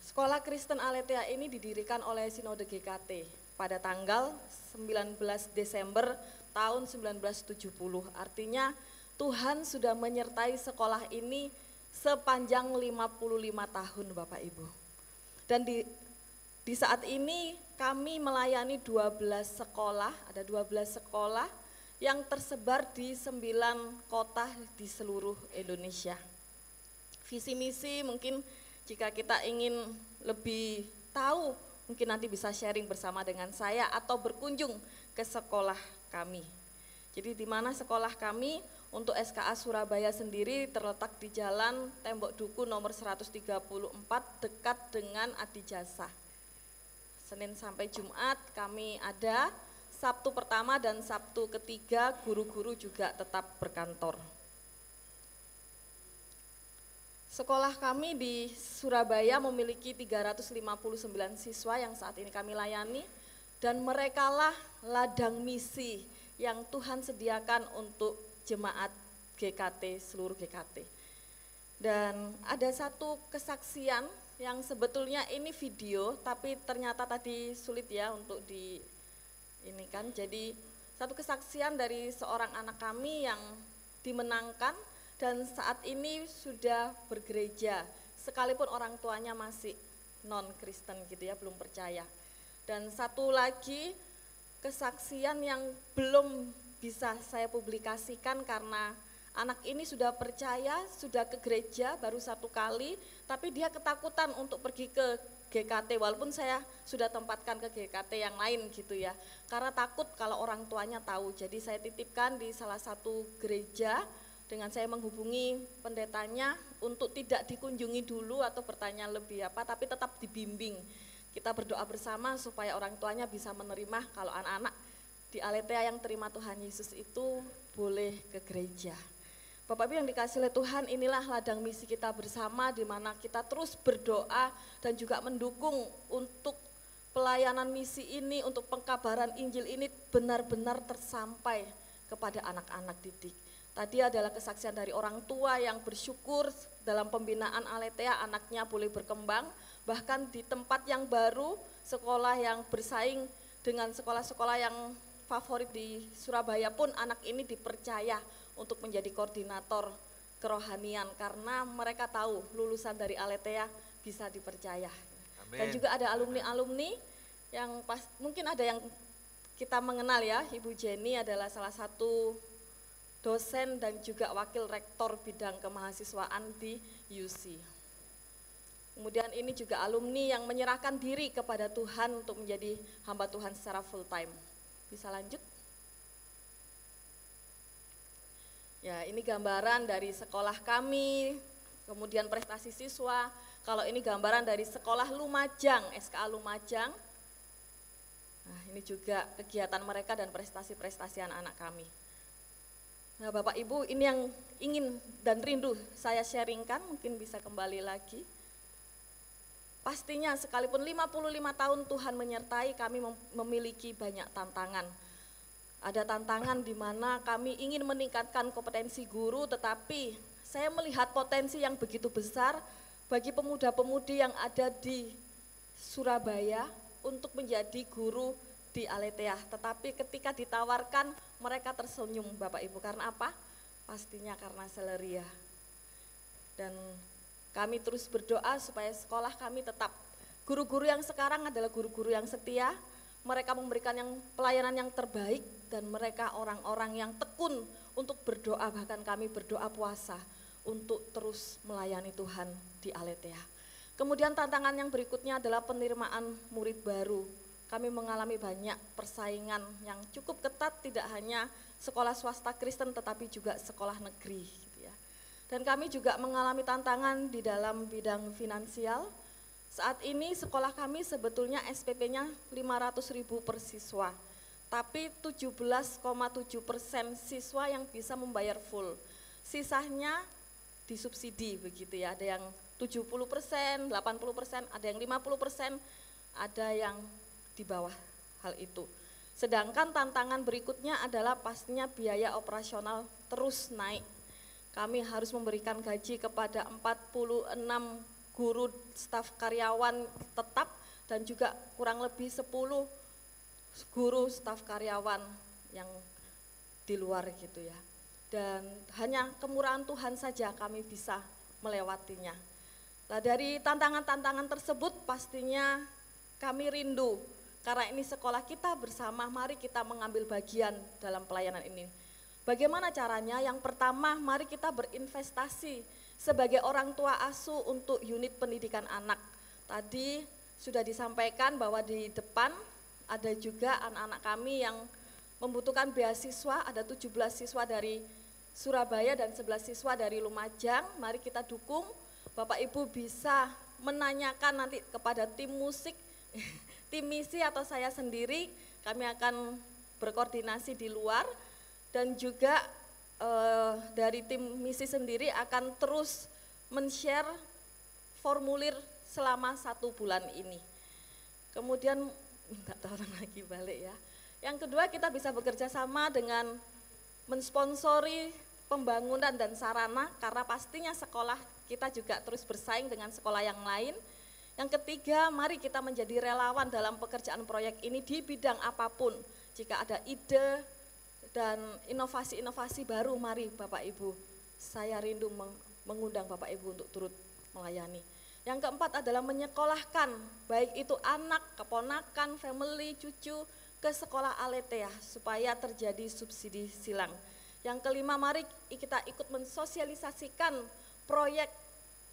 Sekolah Kristen Aletheia ini didirikan oleh Sinode GKT pada tanggal 19 Desember tahun 1970. Artinya Tuhan sudah menyertai sekolah ini sepanjang 55 tahun Bapak Ibu. Dan di saat ini kami melayani 12 sekolah, ada 12 sekolah yang tersebar di 9 kota di seluruh Indonesia. Visi misi mungkin jika kita ingin lebih tahu, mungkin nanti bisa sharing bersama dengan saya atau berkunjung ke sekolah kami. Jadi di mana sekolah kami untuk SKA Surabaya sendiri terletak di Jalan Tembok Duku nomor 134 dekat dengan Adijasa. Senin sampai Jumat kami ada, Sabtu pertama dan Sabtu ketiga guru-guru juga tetap berkantor. Sekolah kami di Surabaya memiliki 359 siswa yang saat ini kami layani, dan merekalah ladang misi yang Tuhan sediakan untuk jemaat GKT, seluruh GKT. Dan ada satu kesaksian yang sebetulnya ini video, tapi ternyata tadi sulit ya untuk ini kan. Jadi satu kesaksian dari seorang anak kami yang dimenangkan dan saat ini sudah bergereja, sekalipun orang tuanya masih non-Kristen gitu ya, belum percaya. Dan satu lagi kesaksian yang belum bisa saya publikasikan karena anak ini sudah percaya, sudah ke gereja baru 1 kali, tapi dia ketakutan untuk pergi ke GKT, walaupun saya sudah tempatkan ke GKT yang lain gitu ya, karena takut kalau orang tuanya tahu. Jadi saya titipkan di salah satu gereja, dengan saya menghubungi pendetanya untuk tidak dikunjungi dulu atau bertanya lebih apa, tapi tetap dibimbing. Kita berdoa bersama supaya orang tuanya bisa menerima kalau anak-anak di Aletheia yang terima Tuhan Yesus itu boleh ke gereja. Bapak Ibu yang dikasihi oleh Tuhan, inilah ladang misi kita bersama di mana kita terus berdoa dan juga mendukung untuk pelayanan misi ini, untuk pengkabaran Injil ini benar-benar tersampai kepada anak-anak didik. Tadi adalah kesaksian dari orang tua yang bersyukur dalam pembinaan Aletheia anaknya boleh berkembang, bahkan di tempat yang baru, sekolah yang bersaing dengan sekolah-sekolah yang favorit di Surabaya pun anak ini dipercaya untuk menjadi koordinator kerohanian karena mereka tahu lulusan dari Aletheia bisa dipercaya. Amin. Dan juga ada alumni-alumni yang mungkin ada yang kita mengenal ya, Ibu Jenny adalah salah satu dosen dan juga wakil rektor bidang kemahasiswaan di UC. Kemudian ini juga alumni yang menyerahkan diri kepada Tuhan untuk menjadi hamba Tuhan secara full time. Bisa lanjut? Ya, ini gambaran dari sekolah kami, kemudian prestasi siswa. Kalau ini gambaran dari sekolah Lumajang, SKA Lumajang. Nah, ini juga kegiatan mereka dan prestasi-prestasi anak-anak kami. Nah, Bapak Ibu, ini yang ingin dan rindu saya sharingkan, mungkin bisa kembali lagi. Pastinya sekalipun 55 tahun Tuhan menyertai, kami memiliki banyak tantangan. Ada tantangan di mana kami ingin meningkatkan kompetensi guru, tetapi saya melihat potensi yang begitu besar bagi pemuda-pemudi yang ada di Surabaya untuk menjadi guru di Aletheia. Tetapi ketika ditawarkan mereka tersenyum Bapak Ibu, karena apa? Pastinya karena salary ya. Dan kami terus berdoa supaya sekolah kami tetap, guru-guru yang sekarang adalah guru-guru yang setia, mereka memberikan pelayanan yang terbaik, dan mereka orang-orang yang tekun untuk berdoa, bahkan kami berdoa puasa untuk terus melayani Tuhan di Aletheia. Kemudian tantangan yang berikutnya adalah penerimaan murid baru. Kami mengalami banyak persaingan yang cukup ketat, tidak hanya sekolah swasta Kristen tetapi juga sekolah negeri gitu ya. Dan kami juga mengalami tantangan di dalam bidang finansial. Saat ini sekolah kami sebetulnya SPP-nya 500.000 per siswa, tapi 17,7% siswa yang bisa membayar full. Sisanya disubsidi begitu ya, ada yang 70%, 80%, ada yang 50%, ada yang di bawah hal itu. Sedangkan tantangan berikutnya adalah pastinya biaya operasional terus naik. Kami harus memberikan gaji kepada 46 guru, staf karyawan tetap, dan juga kurang lebih 10 guru staf karyawan yang di luar gitu ya. Dan hanya kemurahan Tuhan saja kami bisa melewatinya. Nah, dari tantangan-tantangan tersebut pastinya kami rindu, karena ini sekolah kita bersama, mari kita mengambil bagian dalam pelayanan ini. Bagaimana caranya? Yang pertama, mari kita berinvestasi sebagai orang tua asuh untuk unit pendidikan anak. Tadi sudah disampaikan bahwa di depan ada juga anak-anak kami yang membutuhkan beasiswa, ada 17 siswa dari Surabaya dan 11 siswa dari Lumajang. Mari kita dukung, Bapak Ibu bisa menanyakan nanti kepada tim musik, tim misi atau saya sendiri, kami akan berkoordinasi di luar, dan juga dari tim misi sendiri akan terus men-share formulir selama 1 bulan ini. Kemudian minta tolong lagi balik ya. Yang kedua, kita bisa bekerja sama dengan mensponsori pembangunan dan sarana, karena pastinya sekolah kita juga terus bersaing dengan sekolah yang lain. Yang ketiga, mari kita menjadi relawan dalam pekerjaan proyek ini di bidang apapun. Jika ada ide dan inovasi-inovasi baru, mari Bapak Ibu, saya rindu mengundang Bapak Ibu untuk turut melayani. Yang keempat adalah menyekolahkan, baik itu anak, keponakan, family, cucu, ke sekolah Aletheia supaya terjadi subsidi silang. Yang kelima, mari kita ikut mensosialisasikan proyek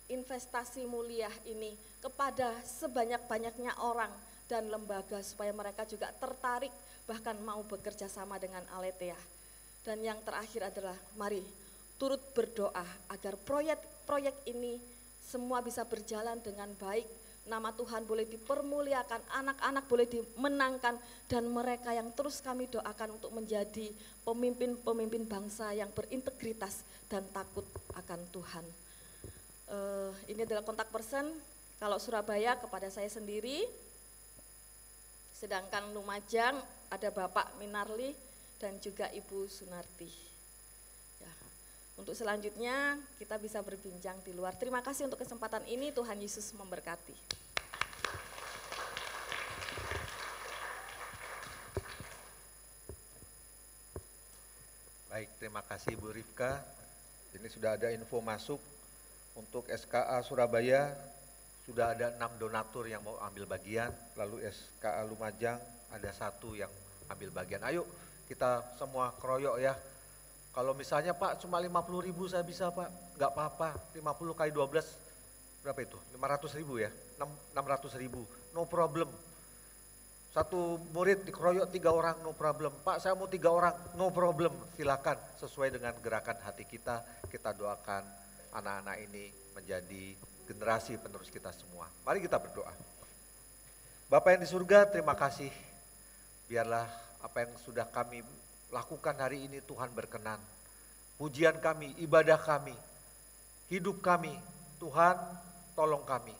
investasi mulia ini kepada sebanyak-banyaknya orang dan lembaga supaya mereka juga tertarik bahkan mau bekerja sama dengan Aletheia. Dan yang terakhir adalah mari turut berdoa agar proyek ini semua bisa berjalan dengan baik, nama Tuhan boleh dipermuliakan, anak-anak boleh dimenangkan, dan mereka yang terus kami doakan untuk menjadi pemimpin-pemimpin bangsa yang berintegritas dan takut akan Tuhan. Ini adalah kontak person, kalau Surabaya kepada saya sendiri, sedangkan Lumajang ada Bapak Minarli dan juga Ibu Sunarti. Ya. Untuk selanjutnya kita bisa berbincang di luar. Terima kasih untuk kesempatan ini, Tuhan Yesus memberkati. Baik, terima kasih Bu Rifka. Ini sudah ada info masuk untuk SKA Surabaya, sudah ada 6 donatur yang mau ambil bagian, lalu SKA Lumajang ada 1 yang ambil bagian. Ayo kita semua keroyok ya. Kalau misalnya Pak cuma 50.000 saya bisa Pak, nggak apa-apa, 50 kali 12 berapa itu? 500.000 ya, 600.000, no problem. 1 murid dikeroyok 3 orang, no problem. Pak saya mau 3 orang, no problem, silakan sesuai dengan gerakan hati kita doakan anak-anak ini menjadi generasi penerus kita semua. Mari kita berdoa. Bapa yang di surga, terima kasih. Biarlah apa yang sudah kami lakukan hari ini Tuhan berkenan. Pujian kami, ibadah kami, hidup kami, Tuhan tolong kami.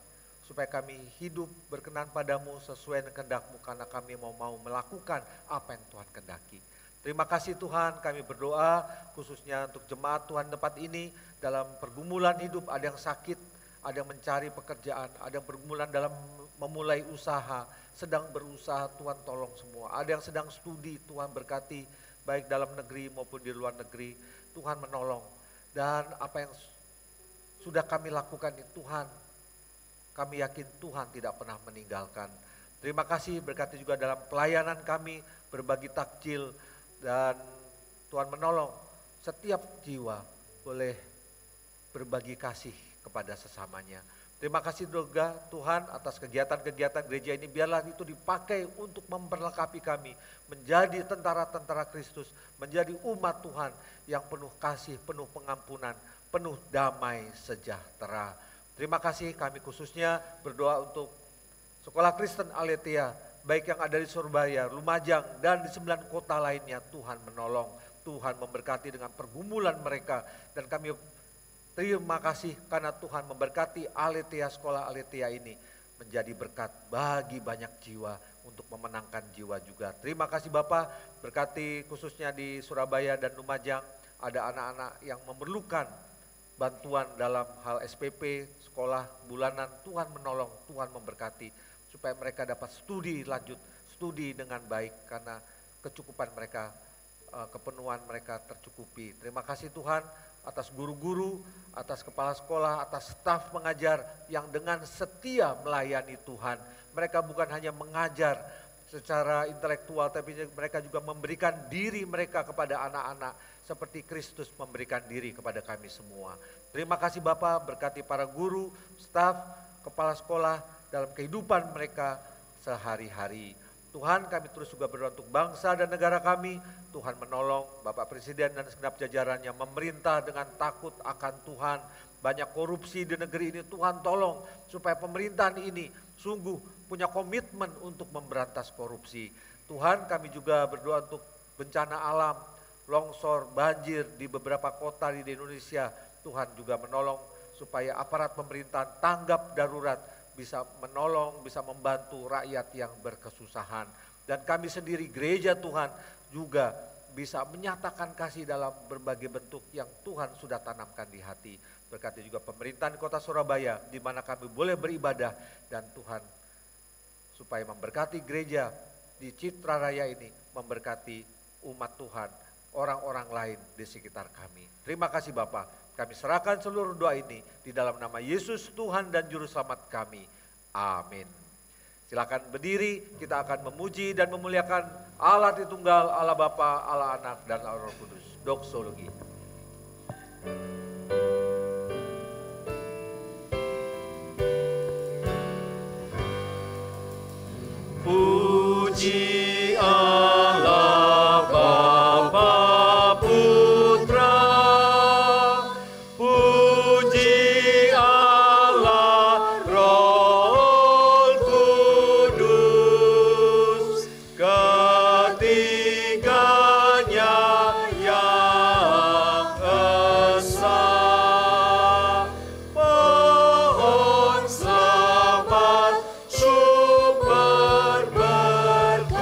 Supaya kami hidup berkenan padamu sesuai dengan kehendak-Mu, karena kami mau melakukan apa yang Tuhan kehendaki. Terima kasih Tuhan, kami berdoa khususnya untuk jemaat Tuhan tempat ini dalam pergumulan hidup, ada yang sakit, ada yang mencari pekerjaan, ada yang pergumulan dalam memulai usaha, sedang berusaha, Tuhan tolong semua. Ada yang sedang studi, Tuhan berkati, baik dalam negeri maupun di luar negeri, Tuhan menolong. Dan apa yang sudah kami lakukan di Tuhan, kami yakin Tuhan tidak pernah meninggalkan. Terima kasih, berkati juga dalam pelayanan kami, berbagi takjil, dan Tuhan menolong setiap jiwa boleh berbagi kasih kepada sesamanya. Terima kasih juga Tuhan atas kegiatan-kegiatan gereja ini, biarlah itu dipakai untuk memperlengkapi kami menjadi tentara-tentara Kristus, menjadi umat Tuhan yang penuh kasih, penuh pengampunan, penuh damai sejahtera. Terima kasih, kami khususnya berdoa untuk Sekolah Kristen Aletheia, baik yang ada di Surabaya, Lumajang, dan di 9 kota lainnya. Tuhan menolong, Tuhan memberkati dengan pergumulan mereka, dan kami terima kasih karena Tuhan memberkati Aletheia, sekolah Aletheia ini menjadi berkat bagi banyak jiwa untuk memenangkan jiwa juga. Terima kasih Bapak, berkati khususnya di Surabaya dan Lumajang, ada anak-anak yang memerlukan bantuan dalam hal SPP, sekolah bulanan. Tuhan menolong, Tuhan memberkati supaya mereka dapat studi lanjut, studi dengan baik karena kecukupan mereka, kepenuhan mereka tercukupi. Terima kasih Tuhan atas guru-guru, atas kepala sekolah, atas staf mengajar yang dengan setia melayani Tuhan. Mereka bukan hanya mengajar secara intelektual, tapi mereka juga memberikan diri mereka kepada anak-anak seperti Kristus memberikan diri kepada kami semua. Terima kasih Bapak, berkati para guru, staf, kepala sekolah dalam kehidupan mereka sehari-hari. Tuhan, kami terus juga berdoa untuk bangsa dan negara kami. Tuhan menolong Bapak Presiden dan segenap jajarannya memerintah dengan takut akan Tuhan. Banyak korupsi di negeri ini, Tuhan tolong supaya pemerintahan ini sungguh punya komitmen untuk memberantas korupsi. Tuhan, kami juga berdoa untuk bencana alam, longsor, banjir di beberapa kota di Indonesia. Tuhan juga menolong supaya aparat pemerintahan tanggap darurat bisa menolong, bisa membantu rakyat yang berkesusahan. Dan kami sendiri gereja Tuhan juga bisa menyatakan kasih dalam berbagai bentuk yang Tuhan sudah tanamkan di hati. Berkati juga pemerintahan kota Surabaya di mana kami boleh beribadah, dan Tuhan supaya memberkati gereja di Citra Raya ini, memberkati umat Tuhan, orang-orang lain di sekitar kami. Terima kasih Bapak. Kami serahkan seluruh doa ini di dalam nama Yesus Tuhan dan Juru Selamat kami. Amin. Silakan berdiri, kita akan memuji dan memuliakan Allah Tritunggal, Allah Bapa, Allah Anak, dan Allah Roh Kudus. Doksologi. Puji Allah Bapa Putra, puji Allah Roh Kudus, ketiganya yang esa. Pohon selamat sumber berkat.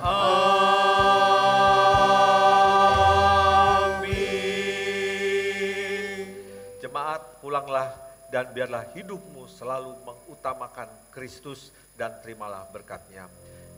Amin. Jemaat, pulanglah dan biarlah hidupmu selalu mengutamakan Kristus dan terimalah berkat-Nya.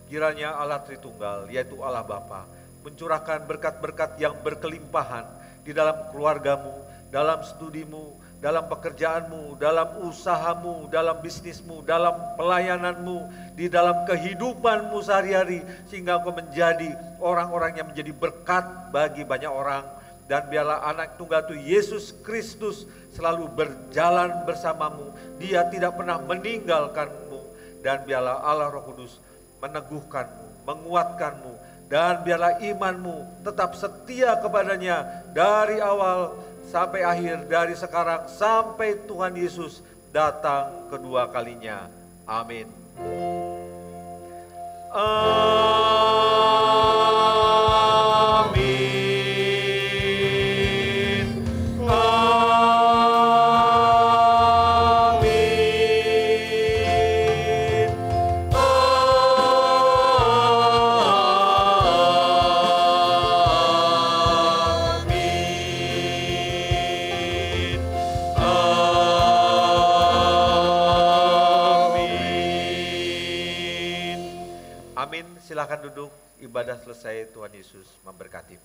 Kiranya Allah Tritunggal, yaitu Allah Bapa, mencurahkan berkat-berkat yang berkelimpahan di dalam keluargamu, dalam studimu, dalam pekerjaanmu, dalam usahamu, dalam bisnismu, dalam pelayananmu, di dalam kehidupanmu sehari-hari, sehingga engkau menjadi orang-orang yang menjadi berkat bagi banyak orang. Dan biarlah anak tunggal itu Yesus Kristus selalu berjalan bersamamu, Dia tidak pernah meninggalkanmu. Dan biarlah Allah Roh Kudus meneguhkanmu, menguatkanmu, dan biarlah imanmu tetap setia kepadanya dari awal sampai akhir, dari sekarang sampai Tuhan Yesus datang kedua kalinya. Amin. Amin. Amin. silakan duduk, ibadah selesai, Tuhan Yesus memberkati.